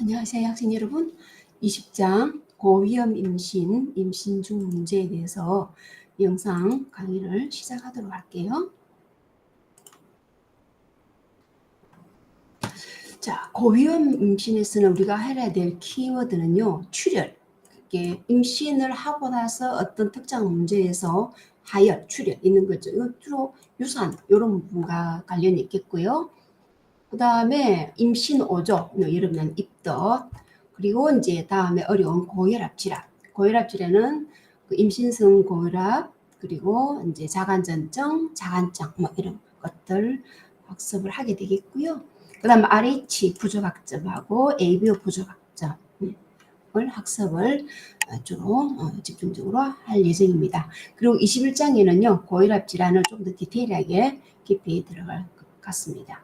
안녕하세요, 학생 여러분. 20장 고위험 임신, 임신 중 문제에 대해서 영상 강의를 시작하도록 할게요. 자, 고위험 임신에서는 우리가 해야 될 키워드는요, 출혈. 이게 임신을 하고 나서 어떤 특정 문제에서 하열, 출혈 있는 거죠. 이거 주로 유산 이런 부분과 관련이 있겠고요. 그 다음에 임신 오조, 여러분은 입덧. 그리고 이제 다음에 어려운 고혈압 질환. 고혈압 질환은 그 임신성 고혈압, 그리고 이제 자간전증, 자간증, 뭐 이런 것들 학습을 하게 되겠고요. 그 다음에 RH 부족학점하고 ABO 부족학점을 학습을 주로 집중적으로 할 예정입니다. 그리고 21장에는요, 고혈압 질환을 좀 더 디테일하게 깊이 들어갈 것 같습니다.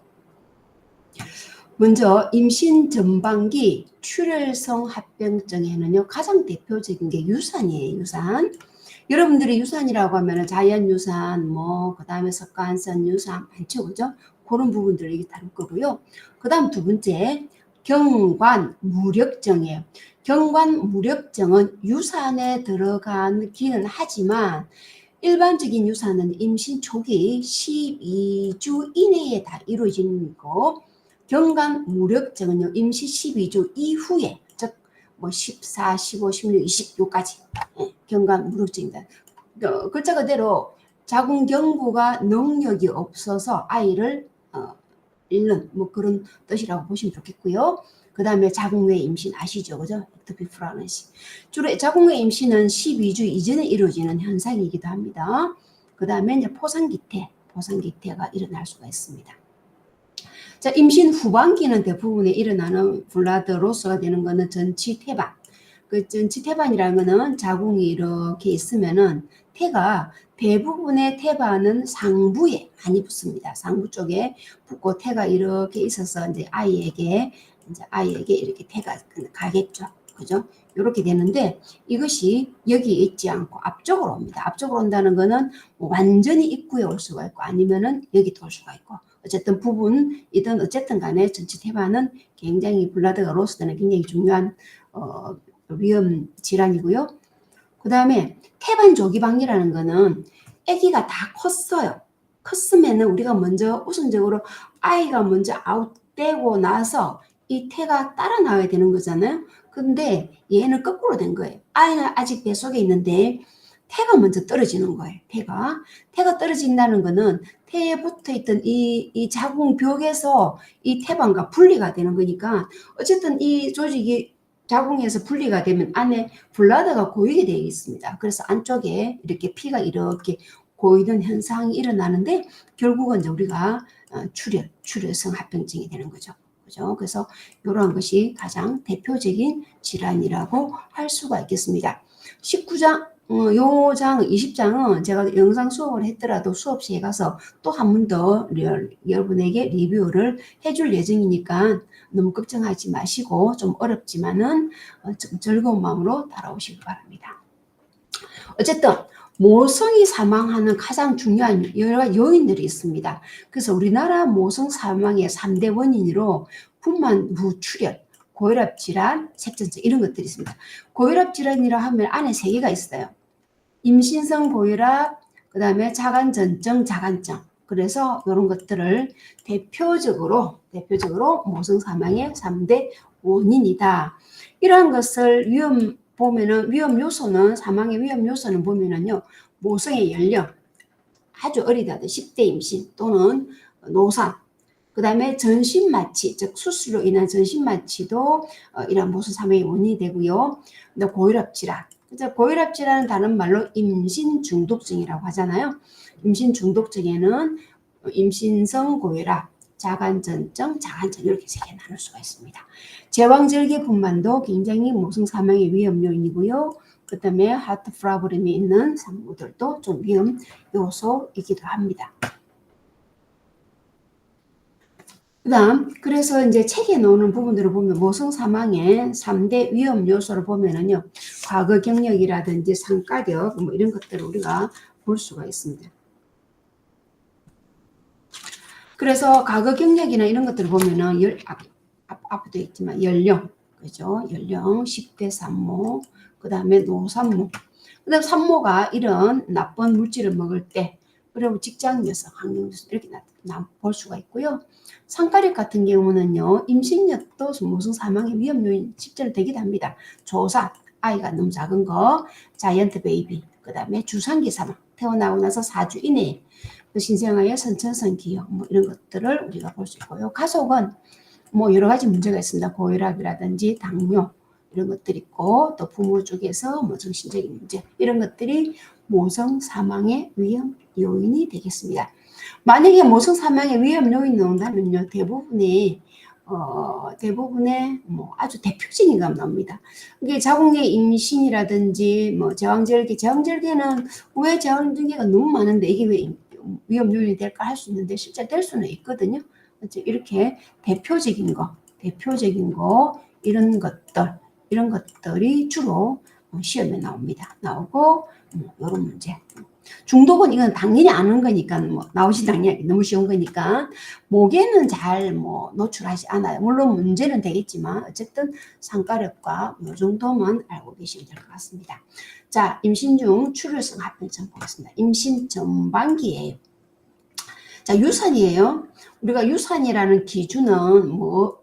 먼저 임신 전반기 출혈성 합병증에는요, 가장 대표적인 게 유산이에요. 유산. 여러분들이 유산이라고 하면 자연유산, 그 다음에 석가한선 유산 많죠, 그죠? 그런 부분들을 얘기 다룰 거고요. 그 다음 두 번째, 경관무력증이에요. 경관무력증은 유산에 들어가기는 하지만 일반적인 유산은 임신 초기 12주 이내에 다 이루어지는 거, 경관무력증은요, 임신 12주 이후에, 즉, 14, 15, 16, 20요까지 경관무력증입니다. 글자 그대로 자궁경부가 능력이 없어서 아이를 잃는 그런 뜻이라고 보시면 좋겠고요. 그 다음에 자궁외 임신 아시죠? 그죠? 엑토피 프레그넌시. 주로 자궁외 임신은 12주 이전에 이루어지는 현상이기도 합니다. 그 다음에 이제 포상기태가 일어날 수가 있습니다. 자, 임신 후반기는 대부분에 일어나는 블라드 로스가 되는 거는 전치태반. 그 전치태반이라는 거는 자궁이 이렇게 있으면은 태가 대부분의 태반은 상부에 많이 붙습니다. 상부 쪽에 붙고 태가 이렇게 있어서 이제 아이에게 이렇게 태가 가겠죠. 그죠? 이렇게 되는데 이것이 여기 있지 않고 앞쪽으로 옵니다. 앞쪽으로 온다는 거는 완전히 입구에 올 수가 있고 아니면은 여기도 올 수가 있고 어쨌든 부분이든 어쨌든 간에 전체 태반은 굉장히 블라드가 로스되는 굉장히 중요한 위험 질환이고요. 그 다음에 태반 조기방이라는 거는 아기가 다 컸어요. 컸으면은 우리가 먼저 우선적으로 아이가 먼저 아웃되고 나서 이 태가 따라 나와야 되는 거잖아요. 근데 얘는 거꾸로 된 거예요. 아이는 아직 뱃속에 있는데 태가 먼저 떨어지는 거예요. 태가 떨어진다는 거는 태에 붙어있던 이 자궁벽에서 이 태반과 분리가 되는 거니까 어쨌든 이 조직이 자궁에서 분리가 되면 안에 블라드가 고이게 되어 있습니다. 그래서 안쪽에 이렇게 피가 이렇게 고이는 현상이 일어나는데 결국은 이제 우리가 출혈성 합병증이 되는 거죠. 그죠? 그래서 이러한 것이 가장 대표적인 질환이라고 할 수가 있겠습니다. 19장, 요 장 20장은 제가 영상 수업을 했더라도 수업 시에 가서 또 한 번 더 여러분에게 리뷰를 해줄 예정이니까 너무 걱정하지 마시고 좀 어렵지만은 좀 즐거운 마음으로 따라오시기 바랍니다. 어쨌든 모성이 사망하는 가장 중요한 여러 요인들이 있습니다. 그래서 우리나라 모성 사망의 3대 원인으로 분만 후 출혈, 고혈압 질환, 색전증 이런 것들이 있습니다. 고혈압 질환이라 하면 안에 3개가 있어요. 임신성 고혈압, 그 다음에 자간전증, 자간증. 그래서 이런 것들을 대표적으로 모성 사망의 3대 원인이다. 이러한 것을 위험 요소는 사망의 위험 요소는 보면은요. 모성의 연령, 아주 어리다든 10대 임신 또는 노산, 그 다음에 전신마취, 즉 수술로 인한 전신마취도 이런 모성 사망의 원인이 되고요. 고혈압 질환. 고혈압 질환은 다른 말로 임신 중독증이라고 하잖아요. 임신 중독증에는 임신성 고혈압, 자간전증, 자간증 이렇게 3개 나눌 수가 있습니다. 제왕절개분만도 굉장히 모성 사망의 위험 요인이고요. 그 다음에 하트 프로블럼이 있는 산모들도 좀 위험 요소이기도 합니다. 그래서 이제 책에 나오는 부분들을 보면 모성 사망의 3대 위험 요소를 보면은요, 과거 경력이라든지 상가력 이런 것들을 우리가 볼 수가 있습니다. 그래서 과거 경력이나 이런 것들을 보면은 앞에도 있지만 연령, 그죠? 연령 10대 산모, 그 다음에 노산모, 그 다음 산모가 이런 나쁜 물질을 먹을 때, 그리고 직장 여성, 환경 여성 이렇게 볼 수가 있고요. 상가력 같은 경우는요, 임신력도 모성 사망의 위험 요인 실제로 되기도 합니다. 조산, 아이가 너무 작은 거, 자이언트 베이비, 그 다음에 주산기 사망, 태어나고 나서 4주 이내에 신생아의 선천성 기형, 뭐 이런 것들을 우리가 볼 수 있고요. 가속은 뭐 여러 가지 문제가 있습니다. 고혈압이라든지 당뇨 이런 것들이 있고, 또 부모 쪽에서 뭐 정신적인 문제 이런 것들이 모성 사망의 위험 요인이 되겠습니다. 만약에 모성 사망의 위험 요인이 나온다면요, 대부분의 뭐 아주 대표적인 건 나옵니다. 이게 자궁의 임신이라든지 뭐 제왕절개는 왜 제왕절개가 너무 많은데 이게 왜 위험 요인이 될까 할 수 있는데 실제 될 수는 있거든요. 이렇게 대표적인 거 이런 것들이 주로 시험에 나오고 이런 문제. 중독은 이건 당연히 아는 거니까 뭐 나오시 당연히 너무 쉬운 거니까 목에는 잘 뭐 노출하지 않아요. 물론 문제는 되겠지만 어쨌든 상가력과 이 정도만 알고 계시면 될 것 같습니다. 자, 임신 중 출혈성 합병증 보겠습니다. 임신 전반기예요. 자, 유산이에요. 우리가 유산이라는 기준은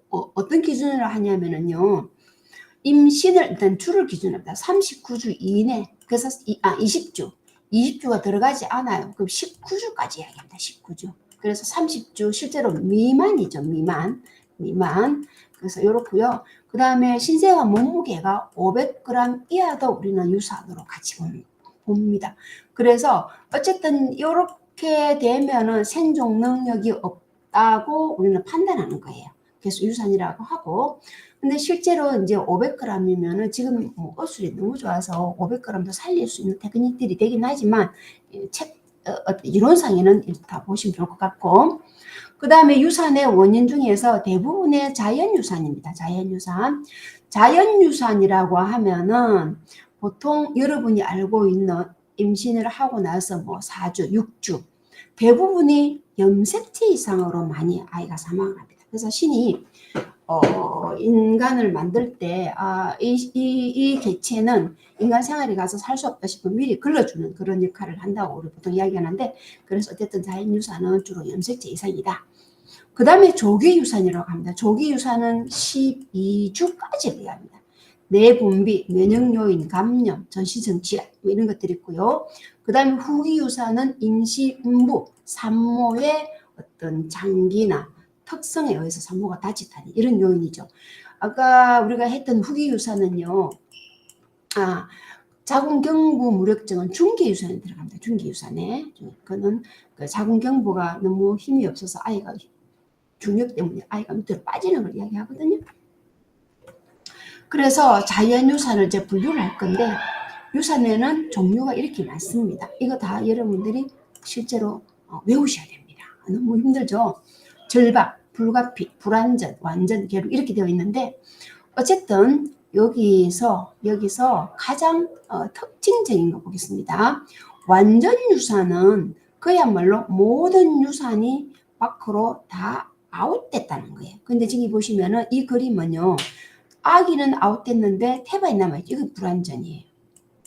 어떤 기준으로 하냐면은요. 임신을 일단 주를 기준으로 합니다. 39주 이내. 그래서 20주가 들어가지 않아요. 그럼 19주까지 이야기합니다. 19주. 그래서 30주 실제로 미만이죠. 미만. 그래서 이렇고요. 그 다음에 신생아 몸무게가 500g 이하도 우리는 유산으로 같이 봅니다. 그래서 어쨌든 이렇게 되면은 생존 능력이 없다고 우리는 판단하는 거예요. 그래서 유산이라고 하고, 근데 실제로 이제 500g이면은 지금 뭐 어술이 너무 좋아서 500g도 살릴 수 있는 테크닉들이 되긴 하지만 이론상에는 다 보시면 좋을 것 같고, 그 다음에 유산의 원인 중에서 대부분의 자연유산입니다. 자연유산이라고 하면은 보통 여러분이 알고 있는 임신을 하고 나서 뭐 4주, 6주 대부분이 염색체 이상으로 많이 아이가 사망을 합니다. 그래서 신이 인간을 만들 때 이 개체는 인간 생활에 가서 살 수 없다 싶으면 미리 걸러주는 그런 역할을 한다고 우리 보통 이야기하는데, 그래서 어쨌든 자연유산은 주로 염색체 이상이다. 그 다음에 조기유산이라고 합니다. 조기유산은 12주까지 의합니다. 내분비, 면역요인, 감염, 전신성 질환 이런 것들이 있고요. 그 다음에 후기유산은 임시분부, 산모의 어떤 장기나 특성에 의해서 산모가 다치다니 이런 요인이죠. 아까 우리가 했던 후기유산은요. 자궁경부 무력증은 중기유산에 들어갑니다. 중기유산에. 그거는 그 자궁경부가 너무 힘이 없어서 아이가 중력 때문에 아이가 밑으로 빠지는 걸 이야기하거든요. 그래서 자연유산을 이제 분류를 할 건데, 유산에는 종류가 이렇게 많습니다. 이거 다 여러분들이 실제로 외우셔야 됩니다. 너무 힘들죠. 절박, 불가피, 불완전, 완전, 계류 이렇게 되어 있는데, 어쨌든 여기서 가장 특징적인 거 보겠습니다. 완전 유산은 그야말로 모든 유산이 밖으로 다 아웃됐다는 거예요. 근데 지금 보시면은 이 그림은요, 아기는 아웃됐는데 태반이 남아있죠. 이거 불완전이에요.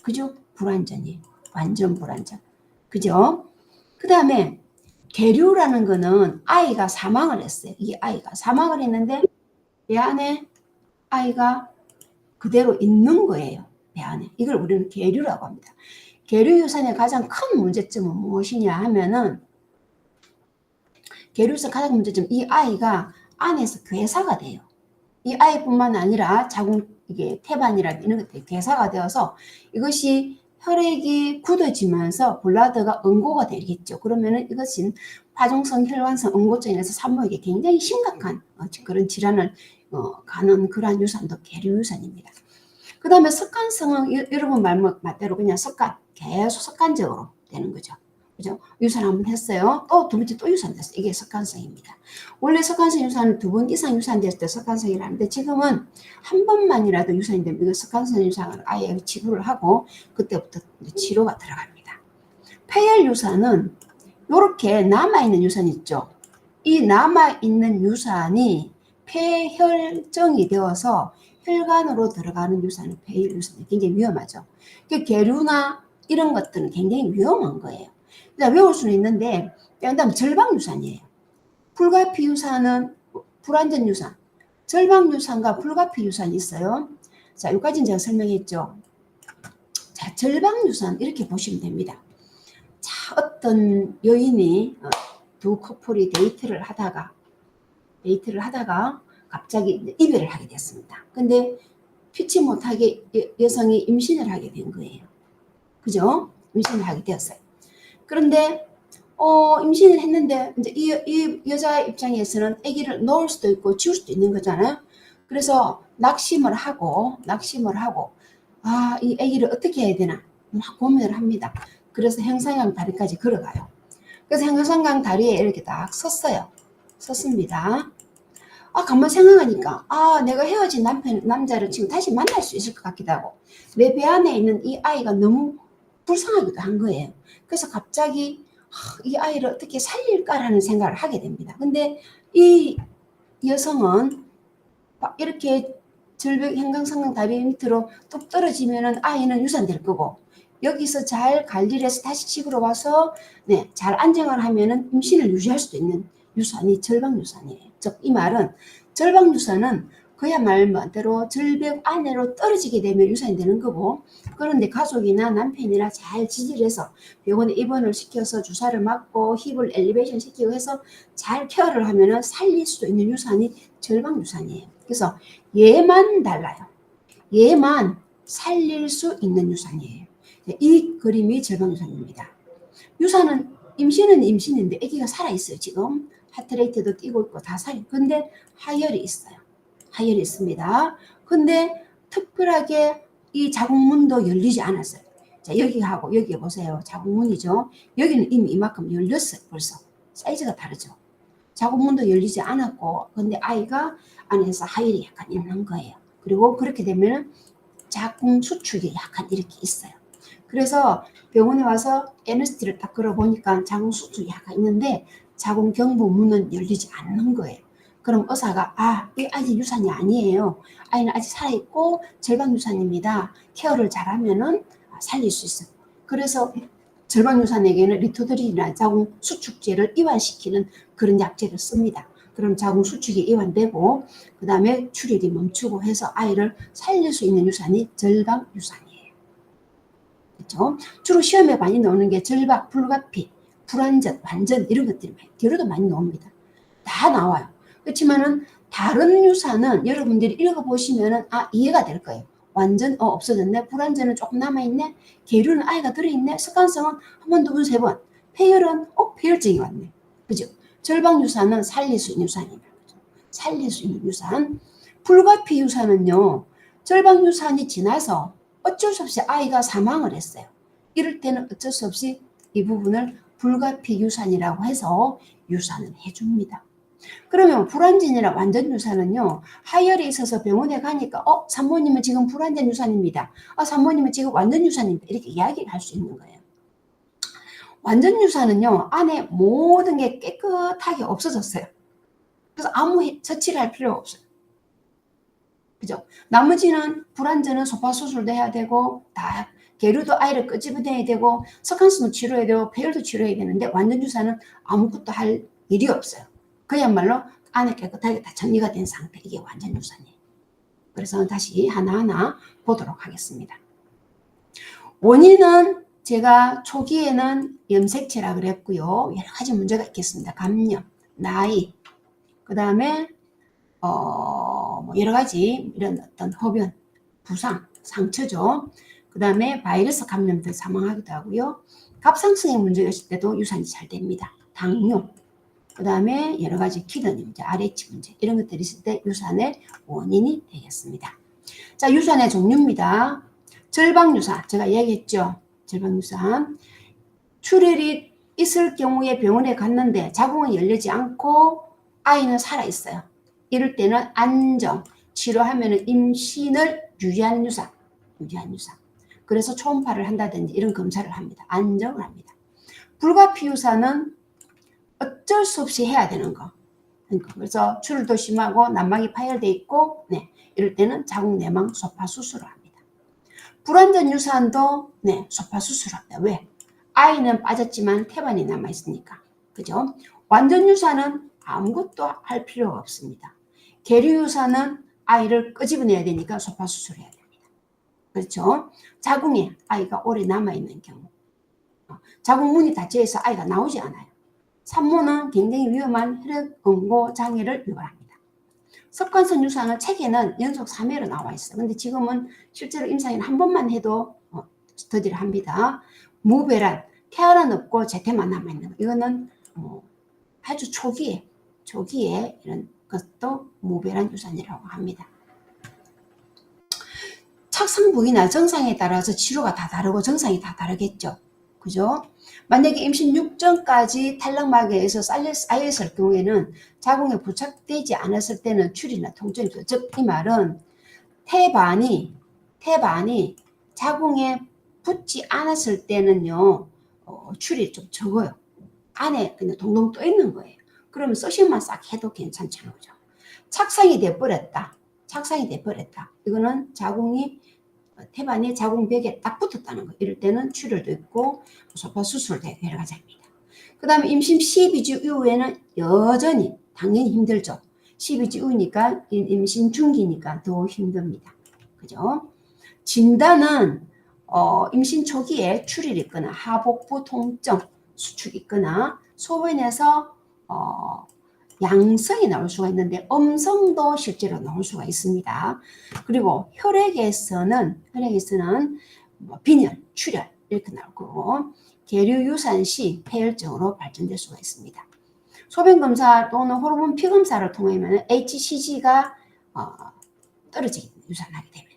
그죠? 불완전이에요. 완전 불완전. 그죠? 그 다음에 계류라는 거는 아이가 사망을 했어요. 이 아이가 사망을 했는데 배 안에 아이가 그대로 있는 거예요. 배 안에. 이걸 우리는 계류라고 합니다. 계류 유산의 가장 큰 문제점은 무엇이냐 하면은, 계류유산 가장 문제점, 이 아이가 안에서 괴사가 돼요. 이 아이뿐만 아니라 이게 태반이라 이런 것들이 괴사가 되어서 이것이 혈액이 굳어지면서 블라드가 응고가 되겠죠. 그러면은 이것은 파종성 혈관성 응고증 인해서 산모에게 굉장히 심각한 그런 질환을 가는 그러한 유산도 계류유산입니다. 그 다음에 습관성은 여러분 말대로 그냥 계속 습관적으로 되는 거죠. 그죠? 유산 한번 했어요. 두 번째 또 유산 됐어요. 이게 습관성입니다. 원래 습관성 유산은 2번 이상 유산됐을 때 습관성이라는데, 지금은 한 번만이라도 유산이 되면 이거 습관성 유산을 아예 치료를 하고 그때부터 치료가 들어갑니다. 폐혈 유산은 이렇게 남아있는 유산 있죠. 이 남아있는 유산이 폐혈증이 되어서 혈관으로 들어가는 유산은 폐혈 유산이 굉장히 위험하죠. 계류나 이런 것들은 굉장히 위험한 거예요. 외울 수는 있는데 그다음 절방 유산이에요. 불가피 유산은 불완전 유산, 절방 유산과 불가피 유산이 있어요. 자, 여기까지는 제가 설명했죠. 자, 절방 유산 이렇게 보시면 됩니다. 자, 어떤 여인이 두 커플이 데이트를 하다가 갑자기 이별을 하게 됐습니다. 근데 피치 못하게 여성이 임신을 하게 된 거예요. 그죠? 임신을 하게 되었어요. 그런데 임신을 했는데 이제 이 여자 입장에서는 아기를 넣을 수도 있고 지울 수도 있는 거잖아요. 그래서 낙심을 하고 이 아기를 어떻게 해야 되나 막 고민을 합니다. 그래서 행성강 다리까지 걸어가요. 그래서 행성강 다리에 이렇게 딱 섰습니다. 가만 생각하니까 내가 헤어진 남자를 지금 다시 만날 수 있을 것 같기도 하고 내 배 안에 있는 이 아이가 너무 불쌍하기도 한 거예요. 그래서 갑자기 이 아이를 어떻게 살릴까라는 생각을 하게 됩니다. 근데 이 여성은 이렇게 절벽 행강성강 다리 밑으로 뚝 떨어지면은 아이는 유산될 거고 여기서 잘 관리를 해서 다시 집으로 와서 잘 안정을 하면은 임신을 유지할 수도 있는 유산이 절방 유산이에요. 즉 이 말은 절방 유산은 그야말로 절벽 안으로 떨어지게 되면 유산이 되는 거고 그런데 가족이나 남편이나 잘 지지를 해서 병원에 입원을 시켜서 주사를 맞고 힙을 엘리베이션 시키고 해서 잘 케어를 하면은 살릴 수도 있는 유산이 절방 유산이에요. 그래서 얘만 달라요. 얘만 살릴 수 있는 유산이에요. 이 그림이 절방 유산입니다. 유산은 임신은 임신인데 아기가 살아있어요. 지금 하트레이트도 뛰고 있고 다 살아요. 근데 하열이 있어요. 하열이 있습니다. 근데 특별하게 이 자궁문도 열리지 않았어요. 자, 여기하고 여기 보세요. 자궁문이죠. 여기는 이미 이만큼 열렸어요. 벌써 사이즈가 다르죠. 자궁문도 열리지 않았고 근데 아이가 안에서 하열이 약간 있는 거예요. 그리고 그렇게 되면 자궁 수축이 약간 이렇게 있어요. 그래서 병원에 와서 NST를 딱 걸어보니까 자궁 수축이 약간 있는데 자궁 경부 문은 열리지 않는 거예요. 그럼 의사가 이 아직 유산이 아니에요. 아이는 아직 살아있고 절방 유산입니다. 케어를 잘하면은 살릴 수 있어요. 그래서 절방 유산에게는 리토드릴이나 자궁 수축제를 이완시키는 그런 약제를 씁니다. 그럼 자궁 수축이 이완되고 그 다음에 출혈이 멈추고 해서 아이를 살릴 수 있는 유산이 절방 유산이에요. 그렇죠? 주로 시험에 많이 나오는 게 절박, 불가피, 불완전, 완전 이런 것들이 뒤로도 많이 나옵니다. 다 나와요. 그렇지만은 다른 유산은 여러분들이 읽어보시면은 이해가 될 거예요. 완전 없어졌네. 불완전은 조금 남아있네. 계류는 아이가 들어있네. 습관성은 한 번, 두 번, 세 번. 폐혈은 폐혈증이 왔네. 그죠? 절방 유산은 살릴 수 있는 유산입니다. 살릴 수 있는 유산. 불가피 유산은요. 절방 유산이 지나서 어쩔 수 없이 아이가 사망을 했어요. 이럴 때는 어쩔 수 없이 이 부분을 불가피 유산이라고 해서 유산을 해줍니다. 그러면 불완전이나 완전 유산은요. 하열이 있어서 병원에 가니까 산모님은 지금 불완전 유산입니다. 산모님은 지금 완전 유산입니다. 이렇게 이야기를 할 수 있는 거예요. 완전 유산은요. 안에 모든 게 깨끗하게 없어졌어요. 그래서 아무 처치를 할 필요가 없어요. 그죠? 나머지는 불완전은 소파 수술도 해야 되고 다 계류도 아이를 끄집어내야 되고 석간수도 치료해야 되고 폐혈도 치료해야 되는데 완전 유산은 아무것도 할 일이 없어요. 그야말로 안에 깨끗하게 다 정리가 된 상태. 이게 완전 유산이에요. 그래서 다시 하나하나 보도록 하겠습니다. 원인은 제가 초기에는 염색체라 그랬고요. 여러 가지 문제가 있겠습니다. 감염, 나이, 그 다음에 여러 가지 이런 어떤 흡연, 부상, 상처죠. 그 다음에 바이러스 감염돼 사망하기도 하고요. 갑상선에 문제가 있을 때도 유산이 잘 됩니다. 당뇨, 그 다음에 여러 가지 키드니 문제, RH 문제 이런 것들이 있을 때 유산의 원인이 되겠습니다. 자, 유산의 종류입니다. 절방유산, 제가 얘기했죠. 절방유산. 출혈이 있을 경우에 병원에 갔는데 자궁은 열리지 않고 아이는 살아있어요. 이럴 때는 안정, 치료하면 임신을 유지하는 유산. 그래서 초음파를 한다든지 이런 검사를 합니다. 안정을 합니다. 불가피 유산은 어쩔 수 없이 해야 되는 거. 그래서 출혈도 심하고 난막이 파열돼 있고, 네, 이럴 때는 자궁 내망 소파 수술을 합니다. 불완전 유산도 네, 소파 수술을 합니다. 왜? 아이는 빠졌지만 태반이 남아 있으니까. 그죠? 완전 유산은 아무것도 할 필요가 없습니다. 계류 유산은 아이를 끄집어내야 되니까 소파 수술해야 됩니다. 그렇죠? 자궁에 아이가 오래 남아있는 경우, 자궁 문이 닫혀있어 아이가 나오지 않아요. 산모는 굉장히 위험한 혈액 응고 장애를 유발합니다. 습관성 유산은 책에는 연속 3회로 나와 있어요. 근데 지금은 실제로 임상인 한 번만 해도 스터디를 합니다. 무배란, 태아란 없고 제태만 남아있는 거. 이거는 아주 초기에 이런 것도 무배란 유산이라고 합니다. 착상 부위나 정상에 따라서 치료가 다 다르고 정상이 다 다르겠죠. 그죠? 만약에 임신 6전까지 탈락막에서 쌓여있을 경우에는 자궁에 부착되지 않았을 때는 출이나 통증이 더, 즉 이 말은 태반이 자궁에 붙지 않았을 때는요 출이 좀 적어요. 안에 그냥 동동 떠 있는 거예요. 그러면 서식만 싹 해도 괜찮죠. 착상이 돼버렸다. 이거는 자궁이 태반이 자궁벽에 딱 붙었다는 거. 이럴 때는 출혈도 있고 소파 수술도 여러 가지 합니다. 그 다음에 임신 12주 이후에는 여전히 당연히 힘들죠. 12주 이후니까 임신 중기니까 더 힘듭니다. 그죠? 진단은 임신 초기에 출혈이 있거나 하복부 통증, 수축이 있거나 소변에서 양성이 나올 수가 있는데 음성도 실제로 나올 수가 있습니다. 그리고 혈액에서는 빈혈, 출혈 이렇게 나올 거고 계류 유산 시 폐혈증으로 발전될 수가 있습니다. 소변 검사 또는 호르몬 피 검사를 통하면 HCG가 떨어지게 유산하게 되면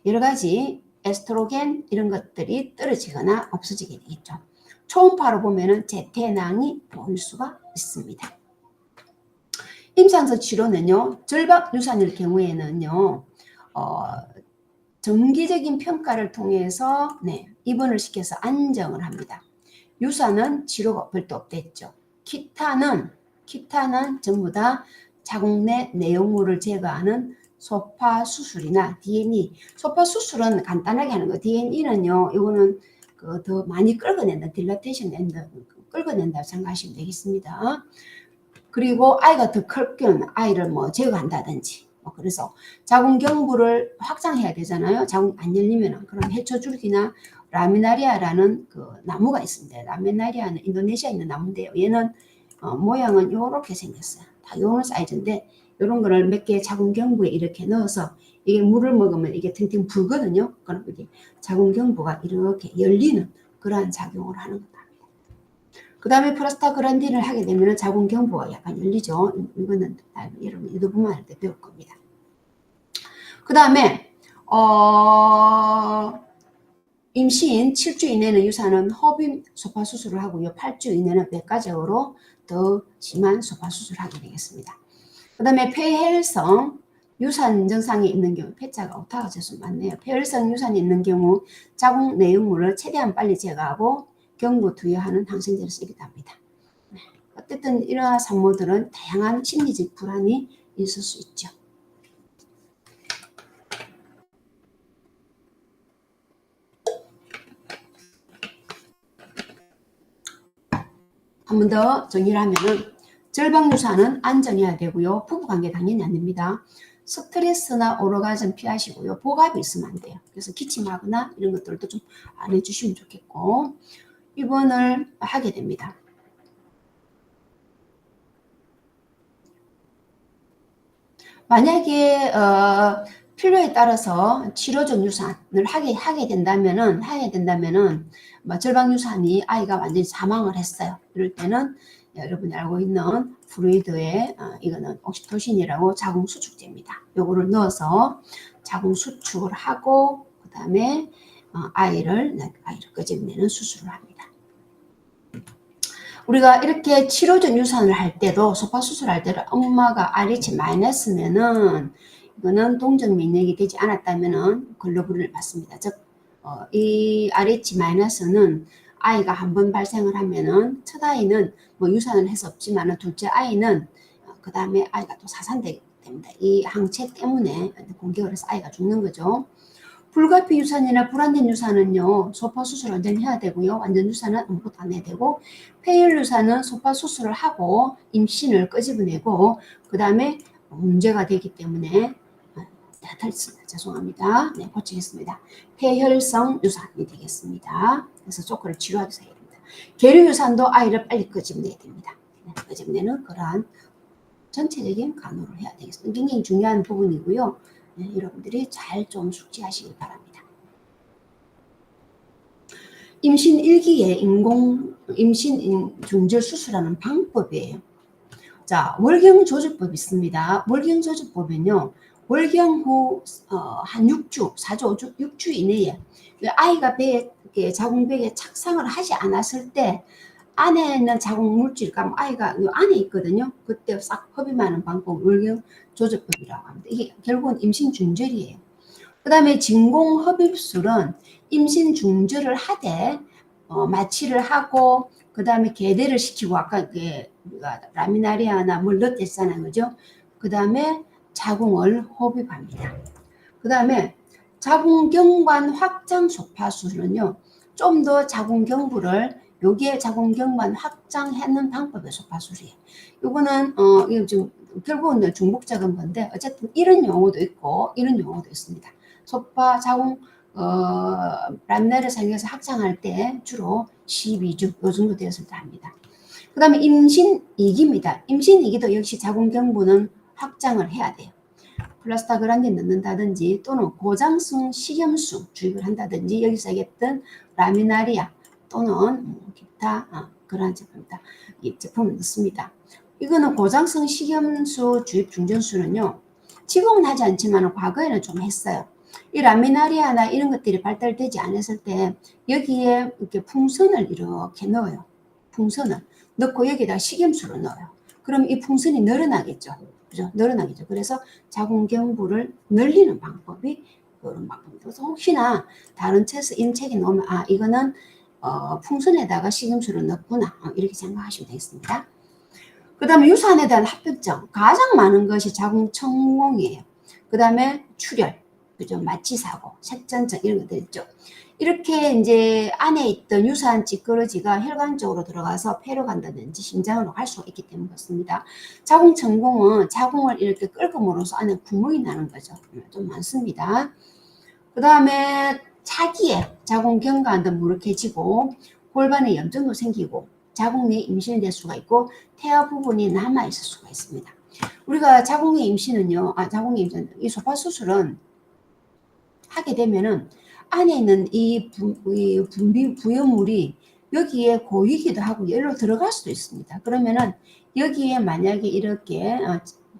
여러 가지 에스트로겐 이런 것들이 떨어지거나 없어지게 되겠죠. 초음파로 보면은 제태낭이 보일 수가 있습니다. 임상서 치료는요, 절박 유산일 경우에는요, 정기적인 평가를 통해서 입원을 시켜서 안정을 합니다. 유산은 치료가 별도 없댔죠. 기타는 전부 다 자궁 내 내용물을 제거하는 소파 수술이나 D&E. 소파 수술은 간단하게 하는 거. D&E는요, 이거는 더 많이 끌어낸다, 딜라테이션 끌어낸다고 생각하시면 되겠습니다. 그리고 아이가 더 클 경우는 아이를 제거한다든지, 그래서 자궁 경부를 확장해야 되잖아요. 자궁 안 열리면 그럼 해초줄기나 라미나리아라는 그 나무가 있습니다. 라미나리아는 인도네시아에 있는 나무인데요. 얘는 모양은 이렇게 생겼어요. 다 이런 사이즈인데 이런 거를 몇 개 자궁 경부에 이렇게 넣어서 이게 물을 먹으면 이게 팅팅 불거든요. 그럼 이게 자궁 경부가 이렇게 열리는 그러한 작용을 하는 겁니다. 그 다음에 프로스타그란딘을 하게 되면 자궁 경부가 약간 열리죠. 이거는 여러분 유도분만 할 때 배울 겁니다. 그 다음에 임신 7주 이내는 유산은 허빔 소파 수술을 하고요. 8주 이내는 외과적으로 더 심한 소파 수술을 하게 되겠습니다. 그 다음에 폐혈성 유산 증상이 있는 경우, 폐자가 오타가 재수 많네요. 폐혈성 유산이 있는 경우 자궁 내용물을 최대한 빨리 제거하고 경부 투여하는 항생제를 쓰기도 합니다. 어쨌든 이러한 산모들은 다양한 심리적 불안이 있을 수 있죠. 한 번 더 정리를 하면은 절박 유산은 안전해야 되고요. 부부관계 당연히 안 됩니다. 스트레스나 오르가즘 피하시고요. 복압이 있으면 안 돼요. 그래서 기침하거나 이런 것들도 좀 안 해주시면 좋겠고 입원을 하게 됩니다. 만약에 필요에 따라서 치료적 유산을 하게 된다면은 절박 유산이 아이가 완전히 사망을 했어요. 이럴 때는 여러분이 알고 있는 프루이드에 이거는 옥시토신이라고 자궁 수축제입니다. 요거를 넣어서 자궁 수축을 하고 그 다음에 아이를 끄집내는 수술을 합니다. 우리가 이렇게 치료적 유산을 할 때도 소파 수술할 때도 엄마가 RH-면은 이거는 동적 면역이 되지 않았다면은 글로불을 받습니다. 즉 이 RH-는 아이가 한번 발생을 하면은 첫 아이는 유산을 해서 없지만은 둘째 아이는 그 다음에 아이가 또 사산되기 때문에 이 항체 때문에 공격을 해서 아이가 죽는 거죠. 불가피 유산이나 불안전 유산은요, 소파 수술 완전히 해야 되고요. 완전 유산은 아무것도 안 해야 되고, 폐혈 유산은 소파 수술을 하고 임신을 끄집어내고, 그 다음에 문제가 되기 때문에 죄송합니다. 네, 고치겠습니다. 폐혈성 유산이 되겠습니다. 그래서 조건을 치료하기 해야 됩니다. 계류 유산도 아이를 빨리 끄집어내야 됩니다. 네, 끄집어내는 그러한 전체적인 간호를 해야 되겠습니다. 굉장히 중요한 부분이고요. 네, 여러분들이 잘 좀 숙지하시기 바랍니다. 임신 1기에 임신 중절 수술하는 방법이에요. 자, 월경 조절법이 있습니다. 월경 조절법은요, 월경 후 한 6주, 4주, 5주, 6주 이내에 아이가 배에 자궁벽에 착상을 하지 않았을 때 안에 있는 자궁 물질, 아이가 이 안에 있거든요. 그때 싹 흡입하는 방법, 월경 조절법이라고 합니다. 이게 결국은 임신 중절이에요. 그 다음에 진공 흡입술은 임신 중절을 하되 마취를 하고 그 다음에 계대를 시키고 아까 우리가 라미나리아나 뭘 넣었잖아요, 그죠? 그 다음에 자궁을 흡입합니다. 그 다음에 자궁경관 확장 소파술은요, 좀 더 자궁경부를 여기에 자궁경관 확장하는 방법의 소파술이에요. 이거는 이거 좀 결국은 중복적인 건데 어쨌든 이런 용어도 있고 이런 용어도 있습니다. 소파 자궁 람나를 사용해서 확장할 때 주로 12주 요 정도 되었을 때 합니다. 그 다음에 임신 2기입니다. 임신 2기도 역시 자궁경부는 확장을 해야 돼요. 플라스타그란딘 넣는다든지 또는 고장성 식염수 주입을 한다든지 여기서 얘기했던 라미나리아 또는 기타 그러한 제품입니다. 이 제품을 넣습니다. 이거는 고장성 식염수 주입 중전수는요. 지금은 하지 않지만 과거에는 좀 했어요. 이 라미나리아나 이런 것들이 발달되지 않았을 때 여기에 이렇게 풍선을 이렇게 넣어요. 풍선을 넣고 여기다 식염수를 넣어요. 그럼 이 풍선이 늘어나겠죠. 그죠? 늘어나겠죠. 그래서 자궁경부를 늘리는 방법이 그런 방법입니다. 그래서 혹시나 다른 책에서 이런 책이 나오면 이거는 풍선에다가 식염수를 넣구나 이렇게 생각하시면 되겠습니다. 그 다음에 유산에 대한 합병증 가장 많은 것이 자궁청몽이에요. 그 다음에 출혈, 그죠? 마취사고, 색전증 이런 것들 있죠. 이렇게 이제 안에 있던 유산 찌꺼러지가 혈관 쪽으로 들어가서 폐로 간다든지 심장으로 갈 수가 있기 때문에 그렇습니다. 자궁청공은 자궁을 이렇게 끌금으로써 안에 구멍이 나는 거죠. 좀 많습니다. 그 다음에 차기에 자궁 경과도 무력해지고 골반에 염증도 생기고 자궁 내 임신이 될 수가 있고 태아 부분이 남아 있을 수가 있습니다. 우리가 자궁의 임신은요, 자궁의 임신, 이 소파 수술은 하게 되면은 안에 있는 이 부연물이 여기에 고이기도 하고 열로 들어갈 수도 있습니다. 그러면은 여기에 만약에 이렇게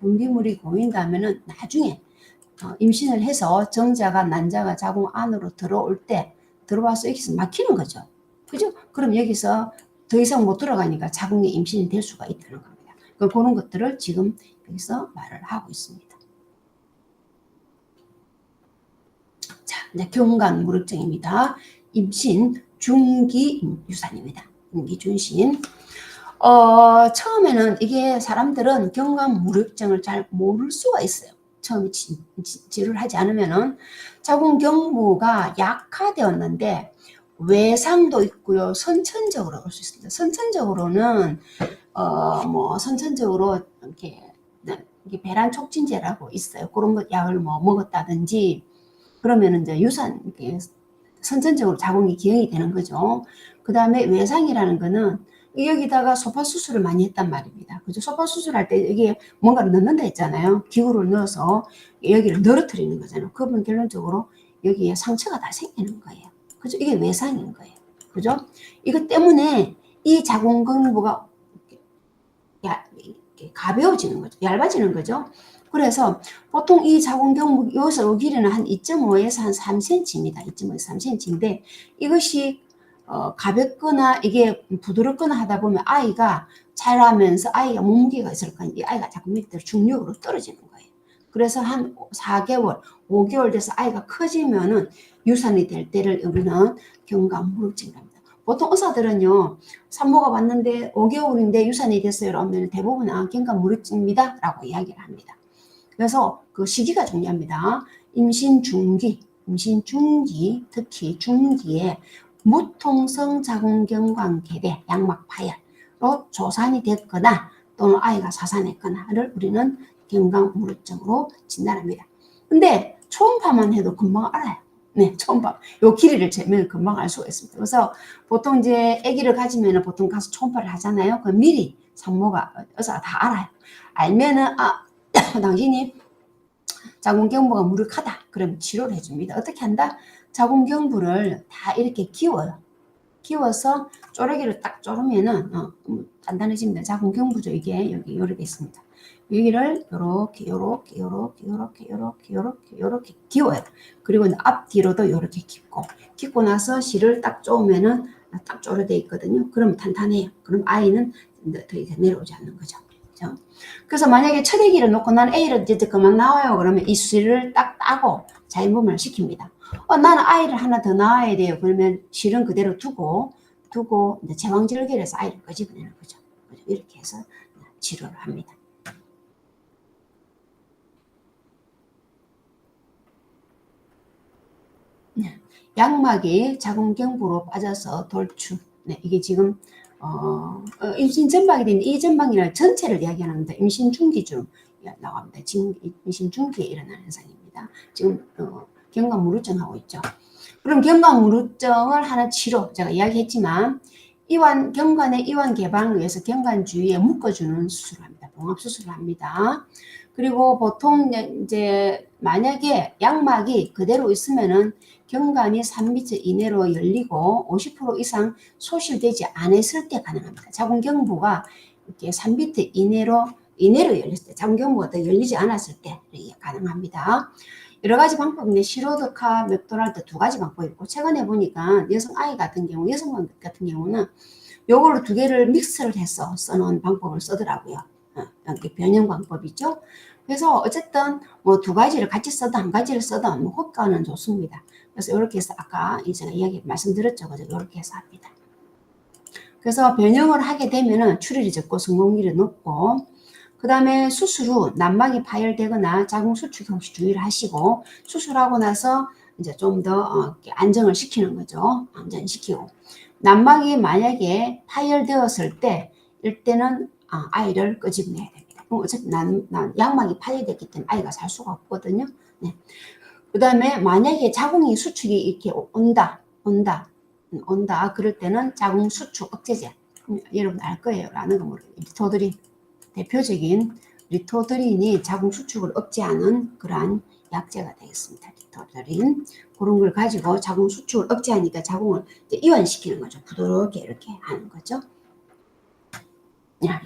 분비물이 고인다면은 나중에 임신을 해서 정자가 난자가 자궁 안으로 들어올 때 들어와서 여기서 막히는 거죠. 그죠? 그럼 여기서 더 이상 못 들어가니까 자궁에 임신이 될 수가 있다는 겁니다. 그런 것들을 지금 여기서 말을 하고 있습니다. 자, 이제 경관 무력증입니다. 임신 중기 유산입니다. 임기준신. 처음에는 이게 사람들은 경관 무력증을 잘 모를 수가 있어요. 처음에 치료를 하지 않으면은 자궁경부가 약화되었는데 외상도 있고요. 선천적으로 올 수 있습니다. 선천적으로는 선천적으로 이렇게 배란 촉진제라고 있어요. 그런 것 약을 먹었다든지 그러면 이제 유산 선천적으로 자궁이 기형이 되는 거죠. 그 다음에 외상이라는 거는 여기다가 소파 수술을 많이 했단 말입니다. 그죠? 소파 수술할 때 여기에 뭔가를 넣는다 했잖아요. 기구를 넣어서 여기를 늘어뜨리는 거잖아요. 그러면 결론적으로 여기에 상처가 다 생기는 거예요. 그죠? 이게 외상인 거예요. 그죠? 이것 때문에 이 자궁경부가 가벼워지는 거죠. 얇아지는 거죠. 그래서 보통 이 자궁경부 여기서 길이는 한 2.5에서 한 3cm입니다. 2.5에서 3cm인데 이것이 가볍거나 이게 부드럽거나 하다 보면 아이가 자라면서 아이가 몸무게가 있을 거니까 이 아이가 자꾸 밑으로 중력으로 떨어지는 거예요. 그래서 한 4개월, 5개월 돼서 아이가 커지면은 유산이 될 때를 우리는 경관 무력증이랍니다. 보통 의사들은요, 산모가 왔는데 5개월인데 유산이 됐어요. 그러면 대부분 경과무르증입니다. 라고 이야기를 합니다. 그래서 그 시기가 중요합니다. 임신 중기, 특히 중기에 무통성 자궁경관계대 양막 파열로 조산이 됐거나 또는 아이가 사산했거나를 우리는 경과무르증으로 진단합니다. 근데 초음파만 해도 금방 알아요. 네, 초음파. 요 길이를 재면 금방 알 수가 있습니다. 그래서 보통 이제 아기를 가지면 보통 가서 초음파를 하잖아요. 그 미리 산모가, 의사가 다 알아요. 알면은, 당신이 자궁경부가 무력하다. 그럼 치료를 해줍니다. 어떻게 한다? 자궁경부를 다 이렇게 기워요. 기워서 쪼개기를 딱 쪼르면은, 단단해집니다. 자궁경부죠. 이게 여기 요렇게 있습니다. 여기를 요렇게 기워요. 그리고 앞뒤로도 요렇게 깁고 나서 실을 딱 쪼으면은 딱 쪼르돼 있거든요. 그럼 탄탄해요. 그럼 아이는 더 이상 내려오지 않는 거죠. 그래서 만약에 첫 아기를 놓고 난 A를 이제 그만 나와요. 그러면 이 실을 딱 따고 자연분만을 시킵니다. 나는 아이를 하나 더 낳아야 돼요. 그러면 실은 그대로 두고 이제 제왕절개를 해서 아이를 끄집어내는 거죠. 이렇게 해서 치료를 합니다. 양막이 자궁경부로 빠져서 돌출. 네, 이게 지금 임신 전방이 되는 이 전방이라는 전체를 이야기하는데 임신 중기중 나옵니다. 지금 임신 중기에 일어나는 현상입니다. 지금 경과무르증 하고 있죠. 그럼 경과무르증을 하나 치료, 제가 이야기했지만 경관의 이완 개방을 위해서 경관 주위에 묶어주는 수술을 합니다. 봉합 수술을 합니다. 그리고 보통 이제 만약에 양막이 그대로 있으면은 경관이 3m 이내로 열리고 50% 이상 소실되지 않았을 때 가능합니다. 자궁경부가 이렇게 3m 이내로 열렸을 때, 자궁경부가 더 열리지 않았을 때 가능합니다. 여러 가지 방법인데 시로드카, 맥도날드 두 가지 방법이 있고 최근에 보니까 여성 같은 경우는 요거를 두 개를 믹스를 해서 써놓은 방법을 쓰더라고요. 이게 변형 방법이죠. 그래서 어쨌든 뭐 두 가지를 같이 써도 한 가지를 써도 뭐 효과는 좋습니다. 그래서 이렇게 해서 아까 제가 말씀드렸죠. 그죠? 이렇게 해서 합니다. 그래서 변형을 하게 되면은 출혈이 적고 성공률이 높고, 그 다음에 수술 후 난막이 파열되거나 자궁 수축 혹시 주의를 하시고, 수술하고 나서 이제 좀 더 안정을 시키는 거죠. 안정시키고. 난막이 만약에 파열되었을 때, 이때는 아이를 끄집어내야 됩니다. 어차피 양막이 파열됐기 때문에 아이가 살 수가 없거든요. 네. 그 다음에 만약에 자궁이 수축이 이렇게 온다. 그럴 때는 자궁 수축 억제제. 여러분 알 거예요. 라는 거 모르겠어요. 리토드린. 대표적인 리토드린이 자궁 수축을 억제하는 그러한 약제가 되겠습니다. 리토드린. 그런 걸 가지고 자궁 수축을 억제하니까 자궁을 이완시키는 거죠. 부드럽게 이렇게 하는 거죠.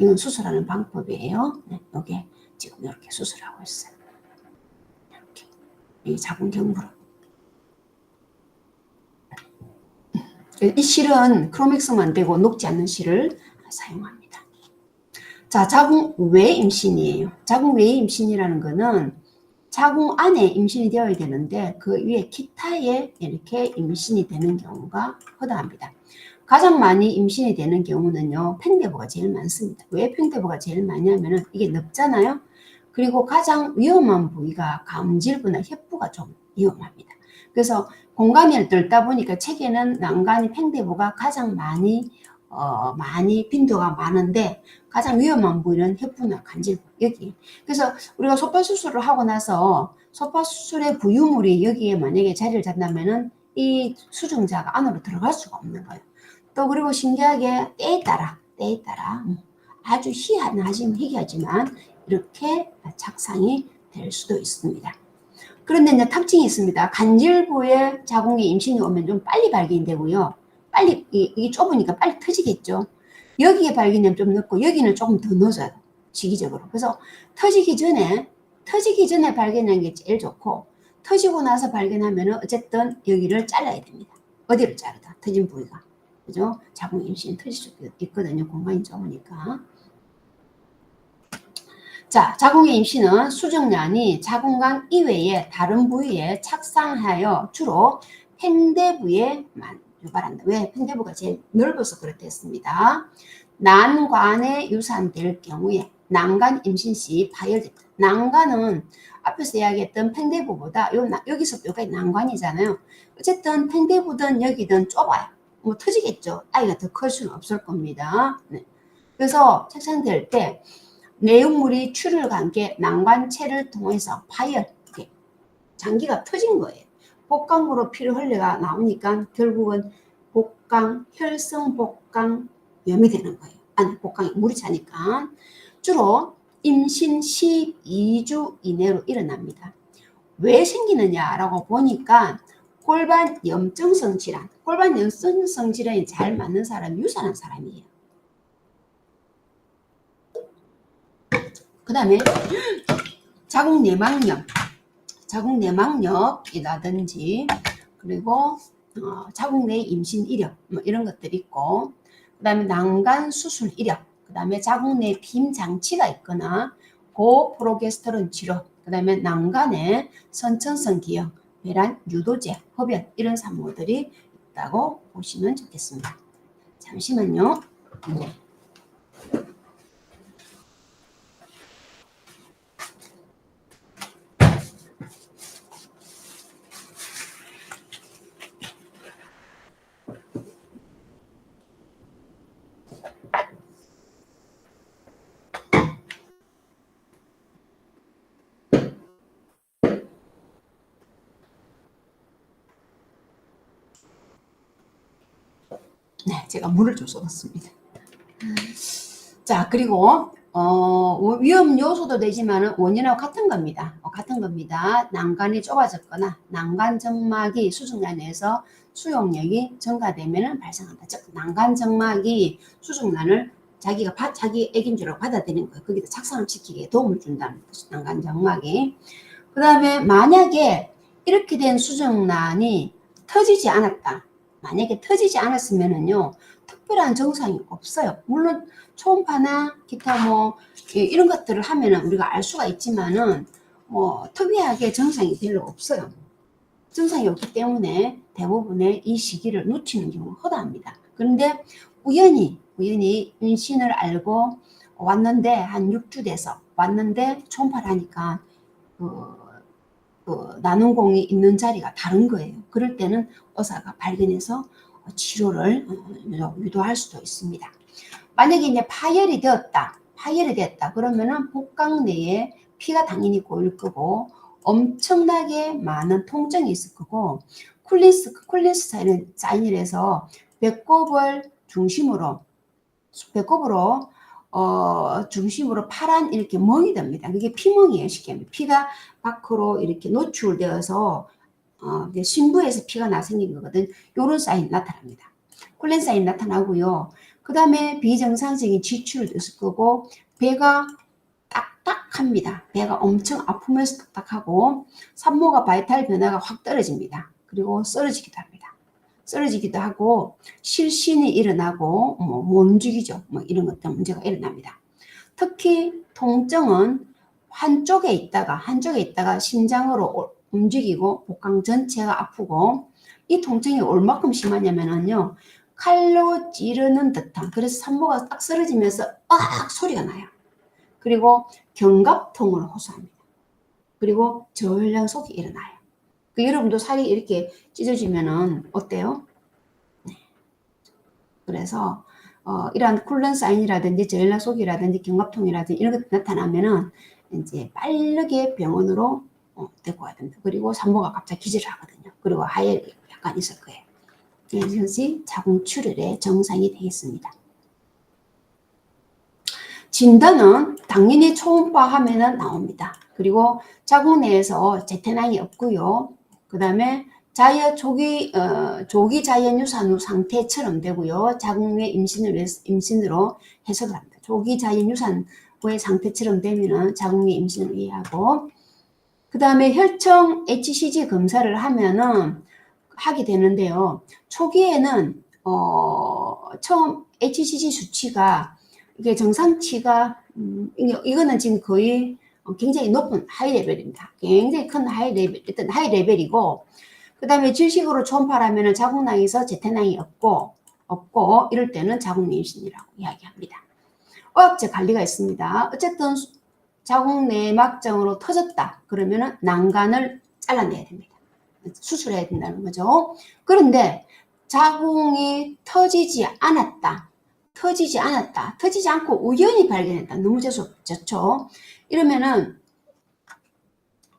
이건 수술하는 방법이에요. 이게 지금 이렇게 수술하고 있어요. 이렇게. 이 자궁경부로. 이 실은 크로맥스만 되고 녹지 않는 실을 사용합니다. 자, 자궁 외 임신이에요. 자궁 외 임신이라는 거는 자궁 안에 임신이 되어야 되는데 그 위에 기타에 이렇게 임신이 되는 경우가 허다합니다. 가장 많이 임신이 되는 경우는요, 팽대부가 제일 많습니다. 왜 팽대부가 제일 많냐면은 이게 넓잖아요. 그리고 가장 위험한 부위가 감질부나 혈부가 좀 위험합니다. 그래서 공간을 넓다 보니까 책에는 난간이 팽대부가 가장 많이 빈도가 많은데 가장 위험한 부위는 혈부나 간질부 여기. 그래서 우리가 소파 수술을 하고 나서 소파 수술의 부유물이 여기에 만약에 자리를 잡는다면은 이 수정자가 안으로 들어갈 수가 없는 거예요. 또 그리고 신기하게 때에 따라 아주 희귀하지만 이렇게 착상이 될 수도 있습니다. 그런데 이제 특징이 있습니다. 간질부에 자궁에 임신이 오면 좀 빨리 발견되고요. 빨리 이게 좁으니까 빨리 터지겠죠. 여기에 발견되면 좀 늦고 여기는 조금 더 늦어요. 시기적으로. 그래서 터지기 전에 발견하는 게 제일 좋고, 터지고 나서 발견하면은 어쨌든 여기를 잘라야 됩니다. 어디를 자르다 터진 부위가. 그죠? 자궁 임신 터질 수 있거든요. 공간이 좁으니까. 자, 자궁의 임신은 수정란이 자궁관 이외의 다른 부위에 착상하여 주로 팽대부에 유발한다. 왜? 팽대부가 제일 넓어서 그렇겠습니다. 난관에 유산될 경우에 난간 임신 시 파열됐다. 난간은 앞에서 이야기했던 팽대부보다 여기서 여기까지 난관이잖아요. 어쨌든 팽대부든 여기든 좁아요. 뭐 터지겠죠. 아이가 더 클 수는 없을 겁니다. 네. 그래서 착상될 때 내용물이 출혈과 함께 난관체를 통해서 파열, 장기가 터진 거예요. 복강으로 피를 흘려가 나오니까 결국은 복강, 혈성 복강염이 되는 거예요. 아니, 복강이 물이 차니까. 주로 임신 12주 이내로 일어납니다. 왜 생기느냐라고 보니까 골반 염증성 질환, 골반 염증성 질환이 잘 맞는 사람이 유산한 사람이에요. 그 다음에 자궁내막염이라든지 그리고 자궁내 임신 이력 뭐 이런 것들이 있고, 그 다음에 난간 수술 이력, 그 다음에 자궁내 빔 장치가 있거나 고프로게스테론 치료, 그 다음에 난간에 선천성 기형, 배란, 유도제, 흡연 이런 산모들이 있다고 보시면 좋겠습니다. 잠시만요. 네, 제가 물을 좀 쏟았습니다. 자, 그리고 위험 요소도 되지만 원인하고 같은 겁니다. 난간이 좁아졌거나 난간 정막이 수중란에서 수용력이 증가되면 발생한다. 즉, 난간 정막이 수중란을 자기 애긴 줄 알고 받아들이는 거예요. 거기다 착상을 시키기에 도움을 준다는 뜻이 난간 정막이. 그 다음에 만약에 이렇게 된 수중란이 터지지 않았다. 만약에 터지지 않았으면은요, 특별한 증상이 없어요. 물론 초음파나 기타 뭐 이런 것들을 하면은 우리가 알 수가 있지만은 뭐 특이하게 증상이 별로 없어요. 증상이 없기 때문에 대부분의 이 시기를 놓치는 경우가 허다합니다. 그런데 우연히 임신을 알고 왔는데 한 6주 돼서 왔는데 초음파를 하니까 나눔공이 있는 자리가 다른 거예요. 그럴 때는 의사가 발견해서 치료를 유도할 수도 있습니다. 만약에 이제 파열이 되었다 그러면은 복강 내에 피가 당연히 고일 거고 엄청나게 많은 통증이 있을 거고 쿨린스 사인이라서 배꼽을 중심으로 파란 이렇게 멍이 됩니다. 그게 피멍이에요. 쉽게 하면 피가 밖으로 이렇게 노출되어서 신부에서 피가 나생긴 거거든. 요런 사인 나타납니다. 콜렌 사인 나타나고요. 그 다음에 비정상적인 지출도 있을 거고 배가 딱딱합니다. 배가 엄청 아프면서 딱딱하고 산모가 바이탈 변화가 확 떨어집니다. 그리고 쓰러지기도 합니다. 쓰러지기도 하고 실신이 일어나고 못 움직이죠. 뭐 이런 것들 문제가 일어납니다. 특히 통증은 한쪽에 있다가 심장으로 움직이고 복강 전체가 아프고, 이 통증이 얼마큼 심하냐면요, 칼로 찌르는 듯한, 그래서 산모가 딱 쓰러지면서 으악 소리가 나요. 그리고 견갑통을 호소합니다. 그리고 전량속이 일어나요. 여러분도 살이 이렇게 찢어지면은 어때요? 네. 그래서 이러한 쿨런 사인이라든지 전량속이라든지 견갑통이라든지 이런 것이 나타나면은 이제 빠르게 병원으로 데리고 가야 됩니다. 그리고 산모가 갑자기 기절을 하거든요. 그리고 하혈이 약간 있을 거예요. 이것이 자궁 출혈의 정상이 되겠습니다. 진단은 당연히 초음파 하면은 나옵니다. 그리고 자궁 내에서 제테낭이 없고요. 그 다음에 조기 자연 유산 후 상태처럼 되고요. 자궁의 임신으로 해석을 합니다. 조기 자연 유산 후의 상태처럼 되면은 자궁의 임신을 이해하고, 그 다음에 혈청 HCG 검사를 하면은 하게 되는데요. 초기에는 처음 HCG 수치가 이게 정상치가 이거는 지금 거의 굉장히 높은 하이 레벨입니다. 굉장히 큰 하이 레벨이고, 그 다음에 질식으로 초음파라면 자궁낭에서 제태낭이 없고 이럴 때는 자궁내 임신이라고 이야기합니다. 어학적 관리가 있습니다. 어쨌든 자궁내막장으로 터졌다. 그러면은 난간을 잘라내야 됩니다. 수술해야 된다는 거죠. 그런데 자궁이 터지지 않고 우연히 발견했다. 너무 재수없죠. 이러면은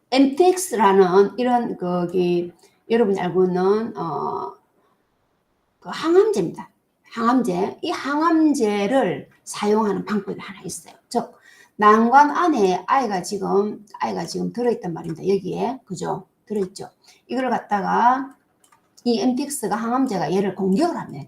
MTX라는 이런 여러분이 알고 있는 그 항암제입니다. 항암제. 이 항암제를 사용하는 방법이 하나 있어요. 즉 난관 안에 아이가 지금 들어있단 말입니다. 여기에 그죠? 들어있죠. 이걸 갖다가 이 MTX가 항암제가 얘를 공격을 합니다.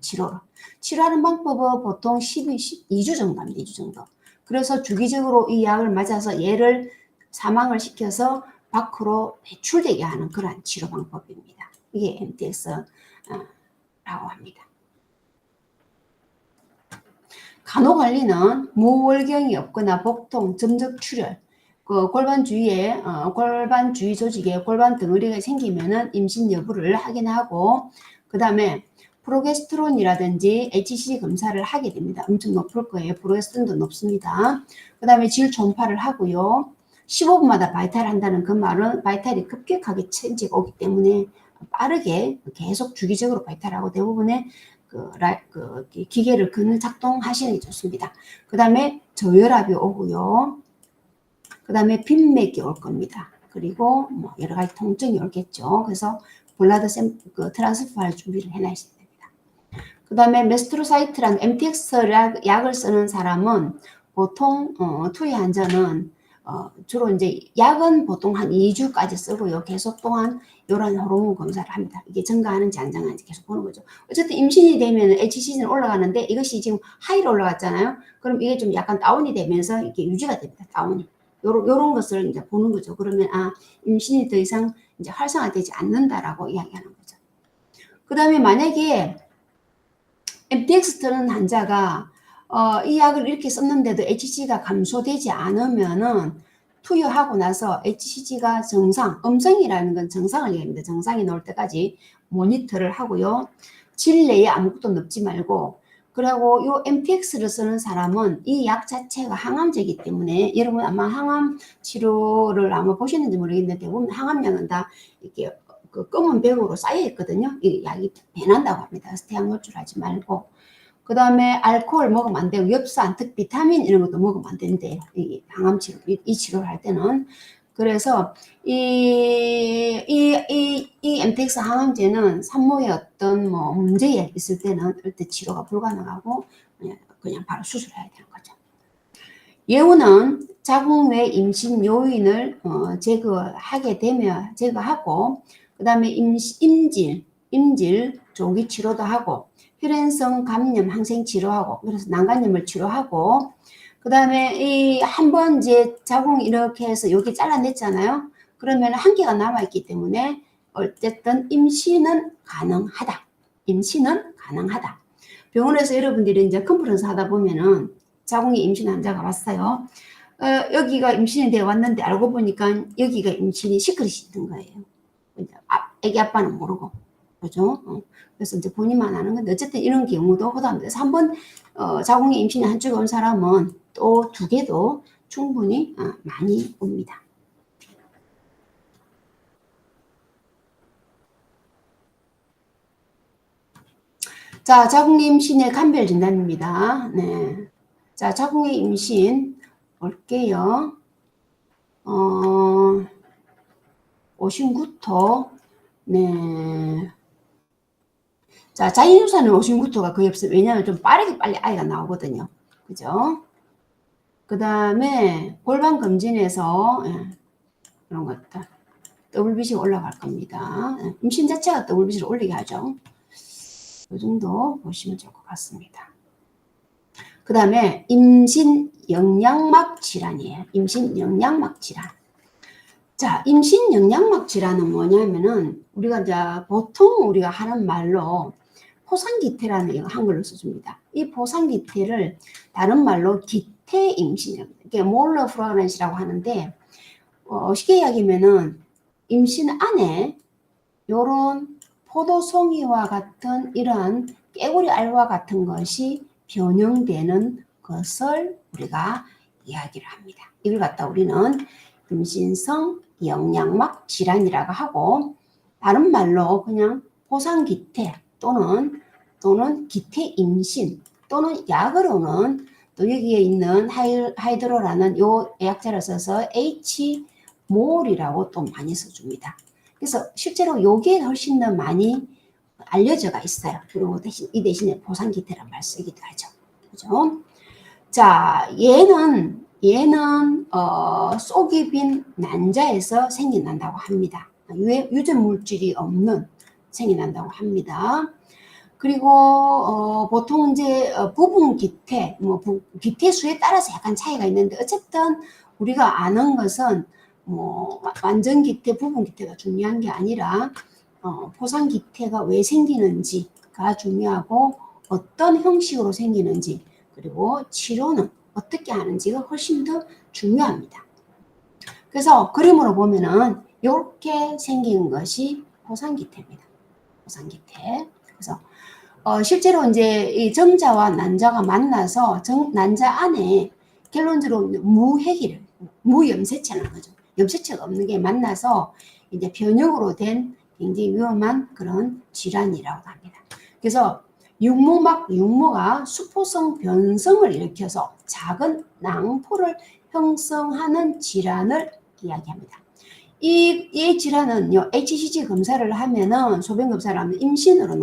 치료하는 방법은 보통 2주 정도 합니다. 2주 정도. 그래서 주기적으로 이 약을 맞아서 얘를 사망을 시켜서 밖으로 배출되게 하는 그러한 치료 방법입니다. 이게 MTX라고 합니다. 간호관리는 무월경이 없거나 복통, 점적 출혈, 골반 주위에 골반 주위 조직에 골반 덩어리가 생기면은 임신 여부를 확인하고 그 다음에 프로게스테론이라든지 HCG 검사를 하게 됩니다. 엄청 높을 거예요. 프로게스테론도 높습니다. 그 다음에 질 초음파를 하고요. 15분마다 바이탈 한다는 그 말은 바이탈이 급격하게 체인지가 오기 때문에 빠르게 계속 주기적으로 바이탈하고 대부분의 기계를 작동하시는 게 좋습니다. 그 다음에 저혈압이 오고요. 그 다음에 빈맥이 올 겁니다. 그리고 뭐 여러 가지 통증이 오겠죠. 그래서 블라드 트랜스퍼할 준비를 해놔야지 됩니다. 그 다음에 메스트로사이트라는 MTX 약을 쓰는 사람은 보통 투여 환자는 주로 이제 약은 보통 한 2주까지 쓰고요. 계속 동안 이런 호르몬 검사를 합니다. 이게 증가하는지 안 증가하는지 계속 보는 거죠. 어쨌든 임신이 되면 HCG는 올라가는데 이것이 지금 하이로 올라갔잖아요. 그럼 이게 좀 약간 다운이 되면서 이게 유지가 됩니다. 다운이. 요런 것을 이제 보는 거죠. 그러면 임신이 더 이상 이제 활성화되지 않는다라고 이야기하는 거죠. 그 다음에 만약에 MTX 트는 환자가 이 약을 이렇게 썼는데도 HCG가 감소되지 않으면은 투여하고 나서 HCG가 음성이라는 건 정상을 얘기합니다. 정상이 나올 때까지 모니터를 하고요. 질 내에 아무것도 넣지 말고 그리고 요 MTX를 쓰는 사람은 이 약 자체가 항암제이기 때문에 여러분 아마 항암 치료를 아마 보셨는지 모르겠는데 대부분 항암약은 다 이렇게 그 검은 벽으로 쌓여 있거든요. 이 약이 배난다고 합니다. 그래서 태양 노출하지 말고 그 다음에 알코올 먹으면 안 되고 엽산, 특 비타민 이런 것도 먹으면 안 된대요. 이 항암 치료, 이 치료를 할 때는. 그래서 이 MTX 항암제는 산모의 어떤 뭐 문제가 있을 때는 절대 치료가 불가능하고 그냥 바로 수술해야 되는 거죠. 예후는 자궁 내 임신 요인을 제거하고 그 다음에 임질 조기 치료도 하고 혈행성 감염 항생 치료하고 그래서 난간염을 치료하고 그 다음에 이 한번 이제 자궁 이렇게 해서 여기 잘라냈잖아요. 그러면 한 개가 남아있기 때문에 어쨌든 임신은 가능하다. 병원에서 여러분들이 이제 컨퍼런스 하다 보면은 자궁이 임신 환자가 왔어요. 여기가 임신이 되어 왔는데 알고 보니까 여기가 임신이 시크릿이 있는 거예요. 애기 아빠는 모르고. 그죠? 그래서 이제 본인만 아는 건데 어쨌든 이런 경우도 허다합니다. 그래서 한번 자궁에 임신이 한쪽에 온 사람은 또 2개도 충분히 많이 옵니다. 자, 자궁의 임신의 감별 진단입니다. 네. 자, 자궁의 임신 볼게요. 59토. 네. 자, 자인유산은 59토가 거의 없어요. 왜냐하면 좀 빨리 아이가 나오거든요. 그죠? 그 다음에 골반 검진에서 이런 것들 WBC가 올라갈 겁니다. 임신 자체가 WBC를 올리게 하죠. 이 정도 보시면 좋을 것 같습니다. 그 다음에 임신 영양막 질환이에요. 임신 영양막 질환. 자, 임신 영양막 질환은 뭐냐면은 우리가 이제 보통 우리가 하는 말로 포상기태라는 한글로 써줍니다. 이 포상기태를 다른 말로 기태 임신입니다. 이게 몰러 프라그런시라고 하는데 쉽게 이야기하면은 임신 안에 요런 포도송이와 같은 이러한 깨구리 알과 같은 것이 변형되는 것을 우리가 이야기를 합니다. 이걸 갖다 우리는 임신성 영양막 질환이라고 하고, 다른 말로 그냥 포상기태 또는 기태 임신 또는 약으로는 또 여기에 있는 하이드로라는 요 약자를 써서 H몰이라고 또 많이 써줍니다. 그래서 실제로 요게 훨씬 더 많이 알려져가 있어요. 그리고 이 대신에 포상기태란 말 쓰기도 하죠. 그죠? 자, 얘는 속이 빈 난자에서 생겨난다고 합니다. 유전 물질이 없는 생겨난다고 합니다. 그리고 보통 이제 부분 기태, 기태 수에 따라서 약간 차이가 있는데, 어쨌든 우리가 아는 것은 완전 기태, 부분 기태가 중요한 게 아니라 포상 기태가 왜 생기는지가 중요하고, 어떤 형식으로 생기는지, 그리고 치료는 어떻게 하는지가 훨씬 더 중요합니다. 그래서 그림으로 보면은 이렇게 생긴 것이 포상기태입니다. 포상기태. 그래서 실제로 이제 이 정자와 난자가 만나서 난자 안에 결론적으로 무염색체라는 거죠. 염색체가 없는 게 만나서 이제 변형으로 된 굉장히 위험한 그런 질환이라고 합니다. 그래서 육모가 수포성 변성을 일으켜서 작은 낭포를 형성하는 질환을 이야기합니다. 이 질환은요, HCG 검사를 하면은, 소변 검사를 하면 임신으로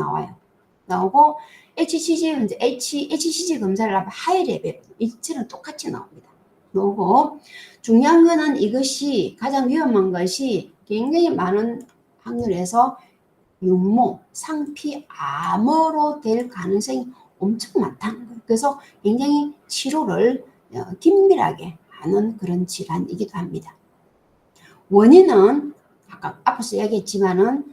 나오고, HCG 검사를 하면 하이 레벨, 이치는 똑같이 나옵니다. 나오고, 중요한 거는 이것이 가장 위험한 것이 굉장히 많은 확률에서 육모, 상피, 암으로 될 가능성이 엄청 많다는 거예요. 그래서 굉장히 치료를 긴밀하게 하는 그런 질환이기도 합니다. 원인은 아까 앞에서 얘기했지만은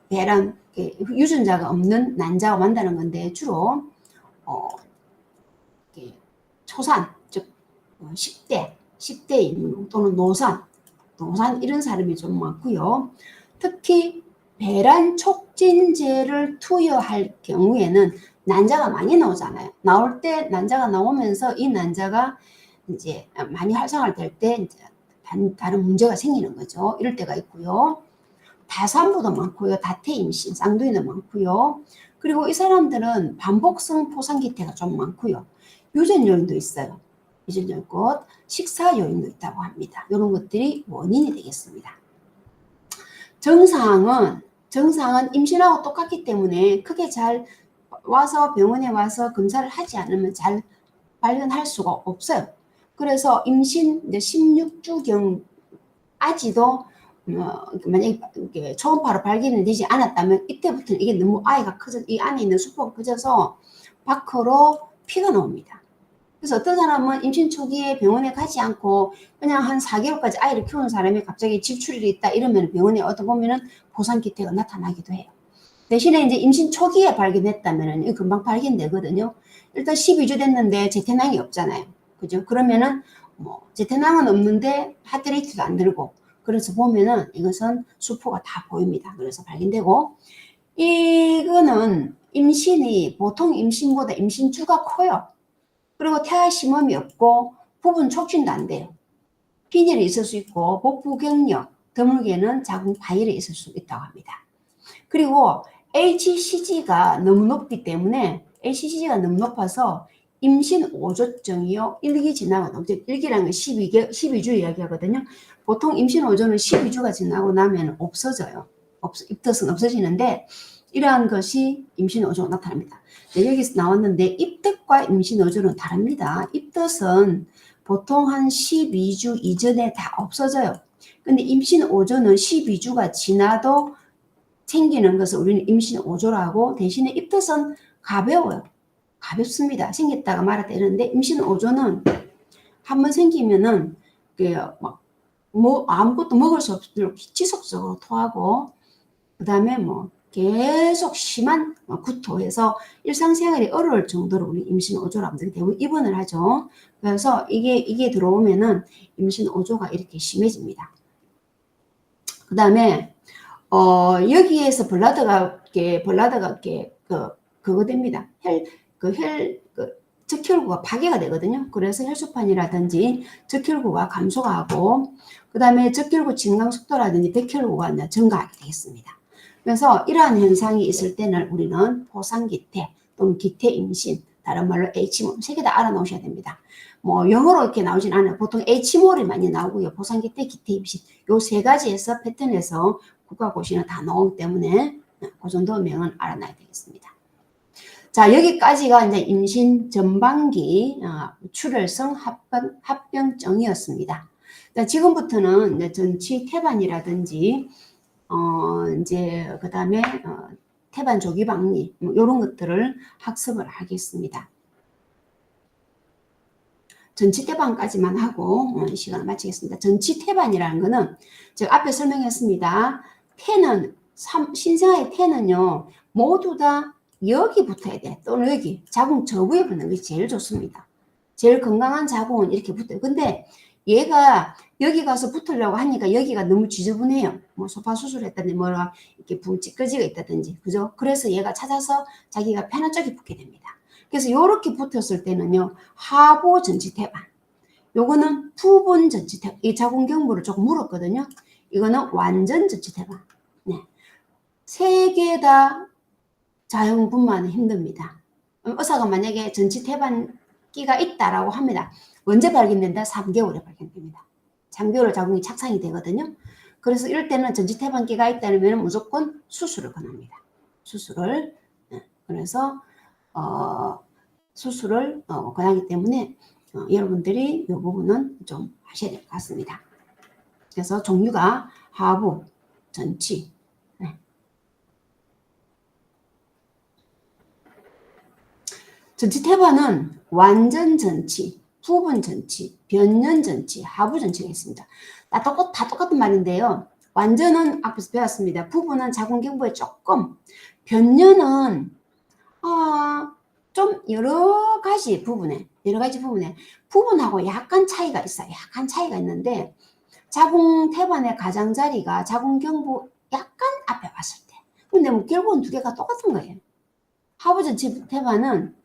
배란 유전자가 없는 난자가 만드는 건데, 주로 초산, 즉 10대 인물 또는 노산 이런 사람이 좀 많고요. 특히 배란 촉진제를 투여할 경우에는 난자가 많이 나오잖아요. 나올 때 난자가 나오면서 이 난자가 이제 많이 활성화될 때 이제 다른 문제가 생기는 거죠. 이럴 때가 있고요. 다산부도 많고요. 다태 임신, 쌍둥이도 많고요. 그리고 이 사람들은 반복성 포상기태가 좀 많고요. 유전 요인도 있어요. 유전 요인, 식사 요인도 있다고 합니다. 이런 것들이 원인이 되겠습니다. 정상은 임신하고 똑같기 때문에 크게 잘 병원에 와서 검사를 하지 않으면 잘 발견할 수가 없어요. 그래서 임신 16주경 아직도 만약에 초음파로 발견이 되지 않았다면, 이때부터는 이게 너무 아이가 커져, 이 안에 있는 수포가 커져서 밖으로 피가 나옵니다. 그래서 어떤 사람은 임신 초기에 병원에 가지 않고 그냥 한 4개월까지 아이를 키우는 사람이 갑자기 집출혈이 있다 이러면 병원에 어디 보면은 포상기태가 나타나기도 해요. 대신에 이제 임신 초기에 발견했다면은 금방 발견되거든요. 일단 12주 됐는데 제태낭이 없잖아요. 그죠? 그러면은 제태낭은 없는데 하트레이트도 안 들고, 그래서 보면은 이것은 수포가 다 보입니다. 그래서 발견되고, 이거는 보통 임신보다 임신주가 커요. 그리고 태아 심음이 없고 부분 촉진도 안 돼요. 빈혈이 있을 수 있고 복부경력, 드물게는 작은 파열이 있을 수 있다고 합니다. 그리고 HCG가 너무 높기 때문에, HCG가 너무 높아서 임신 오조증이요, 1기 지나고, 1기라는 건 12주 이야기하거든요. 보통 임신 오조는 12주가 지나고 나면 없어져요. 입덧은 없어지는데, 이러한 것이 임신 오조가 나타납니다. 네, 여기서 나왔는데 입덧과 임신 오조는 다릅니다. 입덧은 보통 한 12주 이전에 다 없어져요. 근데 임신 오조는 12주가 지나도 생기는 것을 우리는 임신 오조라고, 대신에 입덧은 가벼워요. 가볍습니다. 생겼다가 말았다는데, 임신 오조는 한번 생기면은 아무것도 먹을 수 없도록 지속적으로 토하고, 그 다음에 계속 심한 구토해서 일상생활이 어려울 정도로 우리 임신 오조라고 대부분 입원을 하죠. 그래서 이게 들어오면은 임신 오조가 이렇게 심해집니다. 그 다음에 여기에서 블라드가 이렇게 그거 됩니다. 적혈구가 파괴가 되거든요. 그래서 혈소판이라든지 적혈구가 감소가 하고, 그 다음에 적혈구 증강 속도라든지 백혈구가 증가하게 되겠습니다. 그래서 이러한 현상이 있을 때는 우리는 포상기태 또는 기태 임신, 다른 말로 H몰, 세 개 다 알아놓으셔야 됩니다. 뭐 영어로 이렇게 나오진 않아요. 보통 H몰이 많이 나오고요. 포상기태, 기태 임신, 요 세 가지에서 패턴에서 국가고시는 다 나오기 때문에 그 정도 명은 알아놔야 되겠습니다. 자, 여기까지가 이제 임신 전반기 출혈성 합병증이었습니다. 자, 지금부터는 이제 전치 태반이라든지 이제 그다음에 태반 조기 박리 뭐 이런 것들을 학습을 하겠습니다. 전치 태반까지만 하고 시간을 마치겠습니다. 전치 태반이라는 거는 제가 앞에 설명했습니다. 태는 신생아의 태는요 모두 다 여기 붙어야 돼. 또는 여기 자궁 저부에 붙는 게 제일 좋습니다. 제일 건강한 자궁은 이렇게 붙어요. 근데 얘가 여기 가서 붙으려고 하니까 여기가 너무 지저분해요. 뭐 소파 수술했다든지 뭐라 이렇게 찌꺼지가 있다든지 그죠? 그래서 얘가 찾아서 자기가 편한 쪽에 붙게 됩니다. 그래서 이렇게 붙었을 때는요 하부 전치 태반, 요거는 부분 전치 태반, 이 자궁 경부를 조금 물었거든요. 이거는 완전 전치 태반. 네, 세 개 다 자궁분만은 힘듭니다. 의사가 만약에 전치 태반기가 있다라고 합니다. 언제 발견된다? 3개월에 발견됩니다. 3개월 자궁이 착상이 되거든요. 그래서 이럴 때는 전치 태반기가 있다면 무조건 수술을 권합니다. 수술을. 그래서 수술을 권하기 때문에 여러분들이 이 부분은 좀 하셔야 될 것 같습니다. 그래서 종류가 하부, 전치. 전치 태반은 완전 전치, 부분 전치, 변년 전치, 하부 전치가 있습니다. 다 똑같은 말인데요. 완전은 앞에서 배웠습니다. 부분은 자궁 경부에 조금, 변년은 좀 여러 가지 부분에 부분하고 약간 차이가 있어요. 약간 차이가 있는데 자궁 태반의 가장자리가 자궁 경부 약간 앞에 왔을 때. 근데 뭐 결국은 두 개가 똑같은 거예요. 하부 전치 태반은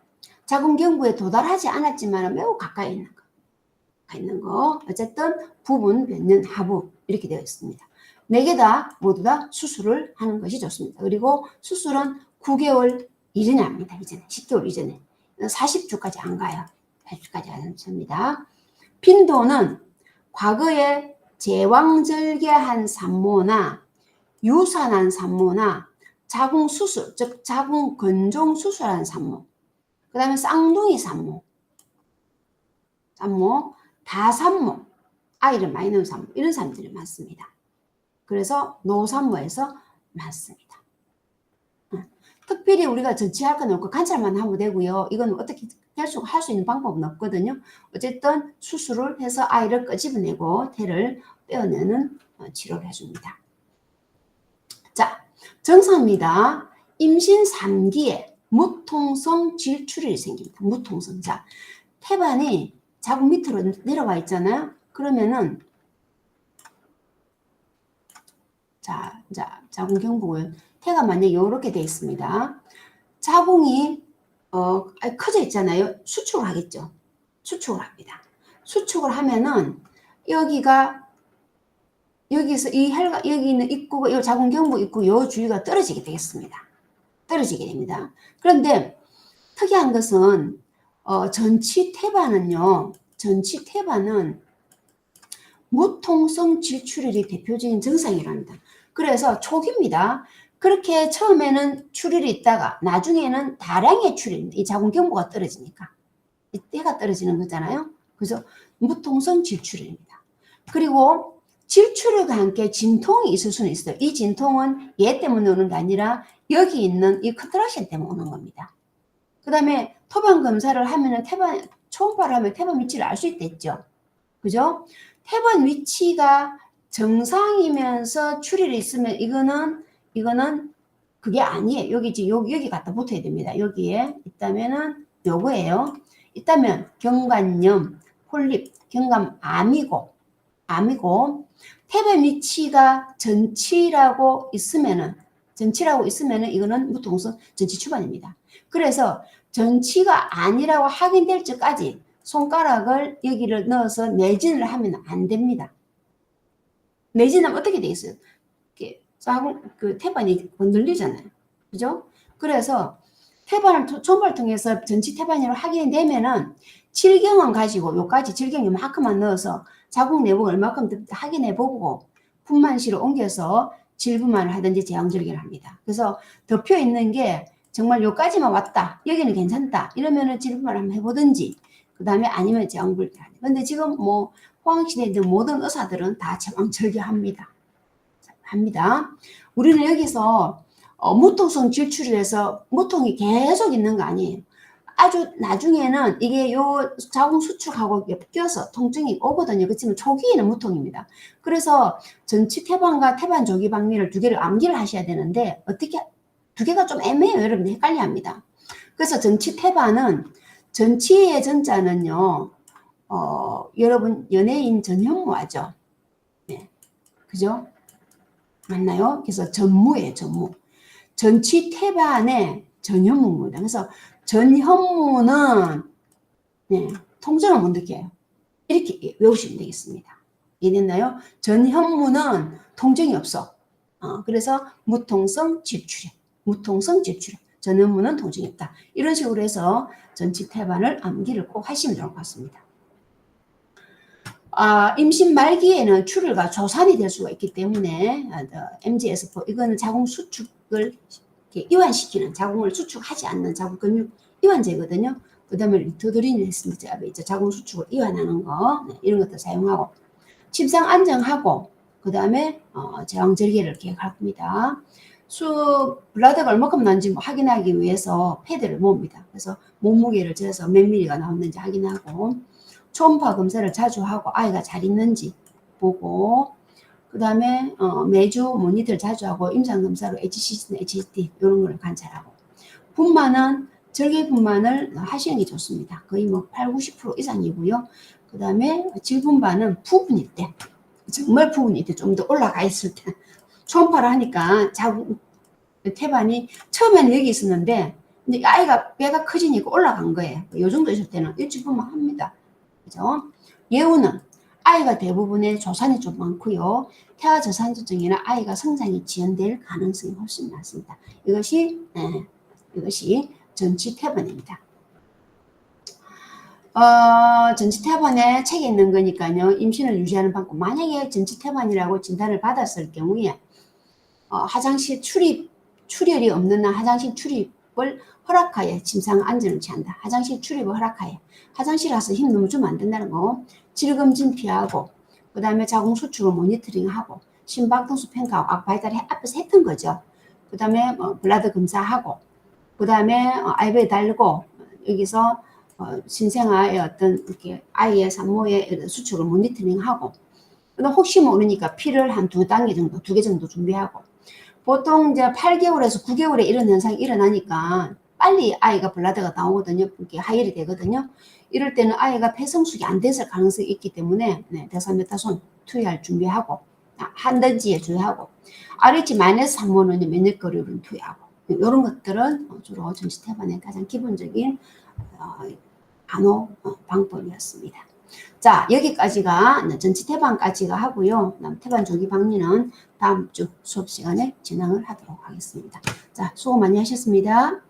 자궁 경부에 도달하지 않았지만 매우 가까이 있는 거. 어쨌든 부분, 변년, 하부 이렇게 되어 있습니다. 네 개 다 모두 다 수술을 하는 것이 좋습니다. 그리고 수술은 9개월 이전에 합니다. 이전에 10개월 이전에 40주까지 안 가요. 40주까지 안 합니다. 빈도는 과거에 제왕절개한 산모나 유산한 산모나 자궁 수술, 즉 자궁 건종 수술한 산모, 그 다음에 쌍둥이 산모, 다산모, 아이를 많이 낳은 산모, 이런 사람들이 많습니다. 그래서 노산모에서 많습니다. 특별히 우리가 전치할 건 없고 관찰만 하면 되고요. 이건 어떻게 할 수 있는 방법은 없거든요. 어쨌든 수술을 해서 아이를 끄집어내고 태를 빼어내는 치료를 해줍니다. 자, 정상입니다. 임신 3기에 무통성 질출혈이 생깁니다. 무통성. 자, 태반이 자궁 밑으로 내려와 있잖아요. 그러면은 자, 자궁 경부고요. 태가 만약에 이렇게 되어 있습니다. 자궁이 커져 있잖아요. 수축을 하겠죠. 수축을 합니다. 수축을 하면은 여기서 여기 있는 입구가 이 자궁 경부 입구 요 주위가 떨어지게 되겠습니다. 떨어지게 됩니다. 그런데 특이한 것은 전치 태반은 무통성 질출혈이 대표적인 증상이랍니다. 그래서 초기입니다. 그렇게 처음에는 출혈이 있다가 나중에는 다량의 출혈입니다. 이 자궁 경부가 떨어지니까. 이 때가 떨어지는 거잖아요. 그래서 무통성 질출혈입니다. 그리고 질출혈과 함께 진통이 있을 수는 있어요. 이 진통은 얘 때문에 오는 게 아니라 여기 있는 이 컨트랙션 때문에 오는 겁니다. 그 다음에 토반 검사를 하면은 초음파를 하면 태반 위치를 알 수 있겠죠. 그죠? 태반 위치가 정상이면서 출혈이 있으면 이거는 그게 아니에요. 여기 갖다 붙어야 됩니다. 여기에 있다면은 요거예요. 있다면 경관염, 폴립, 경감암이고 태반 위치가 전치라고 있으면은 이거는 무통성 전치 추반입니다. 그래서 전치가 아니라고 확인될 적까지 손가락을 여기를 넣어서 내진을 하면 안 됩니다. 내진하면 어떻게 돼 있어요? 그 태반이 건들리잖아요. 그죠? 그래서 태반을 손발 통해서 전치 태반으로 확인되면은 질경은 가지고 요까지 질경 요만큼만 넣어서 자국 내복을 얼마큼 확인해 보고 분만실로 옮겨서 질분만을 하든지 제왕절개를 합니다. 그래서 덮여 있는 게 정말 요까지만 왔다. 여기는 괜찮다. 이러면은 질분만을 한번 해보든지 그 다음에 아니면 제왕절개 합니다. 근데 지금 뭐 호황시대에 있는 모든 의사들은 다 제왕절개 합니다. 우리는 여기서 무통성 질출을 해서 무통이 계속 있는 거 아니에요. 아주 나중에는 이게 요 자궁 수축하고 껴서 통증이 오거든요. 그렇지만 초기에는 무통입니다. 그래서 전치 태반과 태반 조기 박리를 두 개를 암기를 하셔야 되는데 어떻게 두 개가 좀 애매해요. 여러분들 헷갈려 합니다. 그래서 전치 태반은 전치의 전자는요. 여러분 연예인 전현무하죠. 네. 그죠? 맞나요? 그래서 전무예요. 전무. 전치 태반의 전현무입니다. 그래서 전현무는 네, 통증을 못 느껴요. 이렇게 외우시면 되겠습니다. 이해됐나요? 전현무는 통증이 없어. 그래서 무통성 질출혈. 무통성 질출혈. 전현무는 통증이 없다. 이런 식으로 해서 전치 태반을 암기를 꼭 하시면 좋을 것 같습니다. 임신 말기에는 출혈과 조산이 될 수가 있기 때문에 MGS4 이거는 자궁 수축을 이완시키는 자궁을 수축하지 않는 자궁 근육 이완제거든요. 그 다음에 리토드린을 했습니다. 자궁 수축을 이완하는 거 이런 것도 사용하고 침상 안정하고 그 다음에 제왕절개를 계획할 겁니다. 블라더가 얼마큼 나는지 확인하기 위해서 패드를 모읍니다. 그래서 몸무게를 재서 몇 밀리가 나왔는지 확인하고 초음파 검사를 자주 하고 아이가 잘 있는지 보고 그 다음에 매주 모니터를 자주 하고 임상검사로 HCC나 HCT 이런 걸 관찰하고 분만은 절개 분만을 하시는 게 좋습니다. 거의 뭐 80~90% 이상이고요. 그 다음에 질분반은 부분일 때 정말 부분일 때 좀 더 올라가 있을 때 초음파를 하니까 자궁 태반이 처음에는 여기 있었는데 근데 아이가 배가 커지니까 올라간 거예요. 이 정도 있을 때는 일찍 분만합니다. 그죠? 예후는 아이가 대부분의 조산이 좀 많고요. 태아 저산조증이나 아이가 성장이 지연될 가능성이 훨씬 많습니다. 이것이 전치 태반입니다. 전치 태반에 책에 있는 거니까요. 임신을 유지하는 방법. 만약에 전치 태반이라고 진단을 받았을 경우에 화장실 출혈이 없는 날 화장실 출입을 허락하에 침상 안전을 취한다. 화장실 출입을 허락하에. 화장실 와서 힘 너무 주면 안 된다는 거. 질검진 피하고 그 다음에 자궁 수축을 모니터링하고 심박동수 평가하고 바이탈 앞에서 했던 거죠. 그 다음에 블라드 검사하고 그 다음에 아이베 달고 여기서 신생아의 어떤 이렇게 아이의 산모의 수축을 모니터링하고 혹시 모르니까 피를 한 2단계 정도, 2개 정도 준비하고 보통 이제 8개월에서 9개월에 이런 현상이 일어나니까 빨리 아이가 블라드가 나오거든요. 이렇게 하혈이 되거든요. 이럴 때는 아이가 폐성숙이 안 됐을 가능성이 있기 때문에 데사메타손 투여할 준비하고 한단지에 주의하고 RH 마이너스 산모는 면역거리를 투여하고 이런 것들은 주로 전치 태반의 가장 기본적인 간호 방법이었습니다. 자, 여기까지가 전치 태반까지가 하고요. 태반 조기 박리는 다음 주 수업 시간에 진행을 하도록 하겠습니다. 자, 수고 많이 하셨습니다.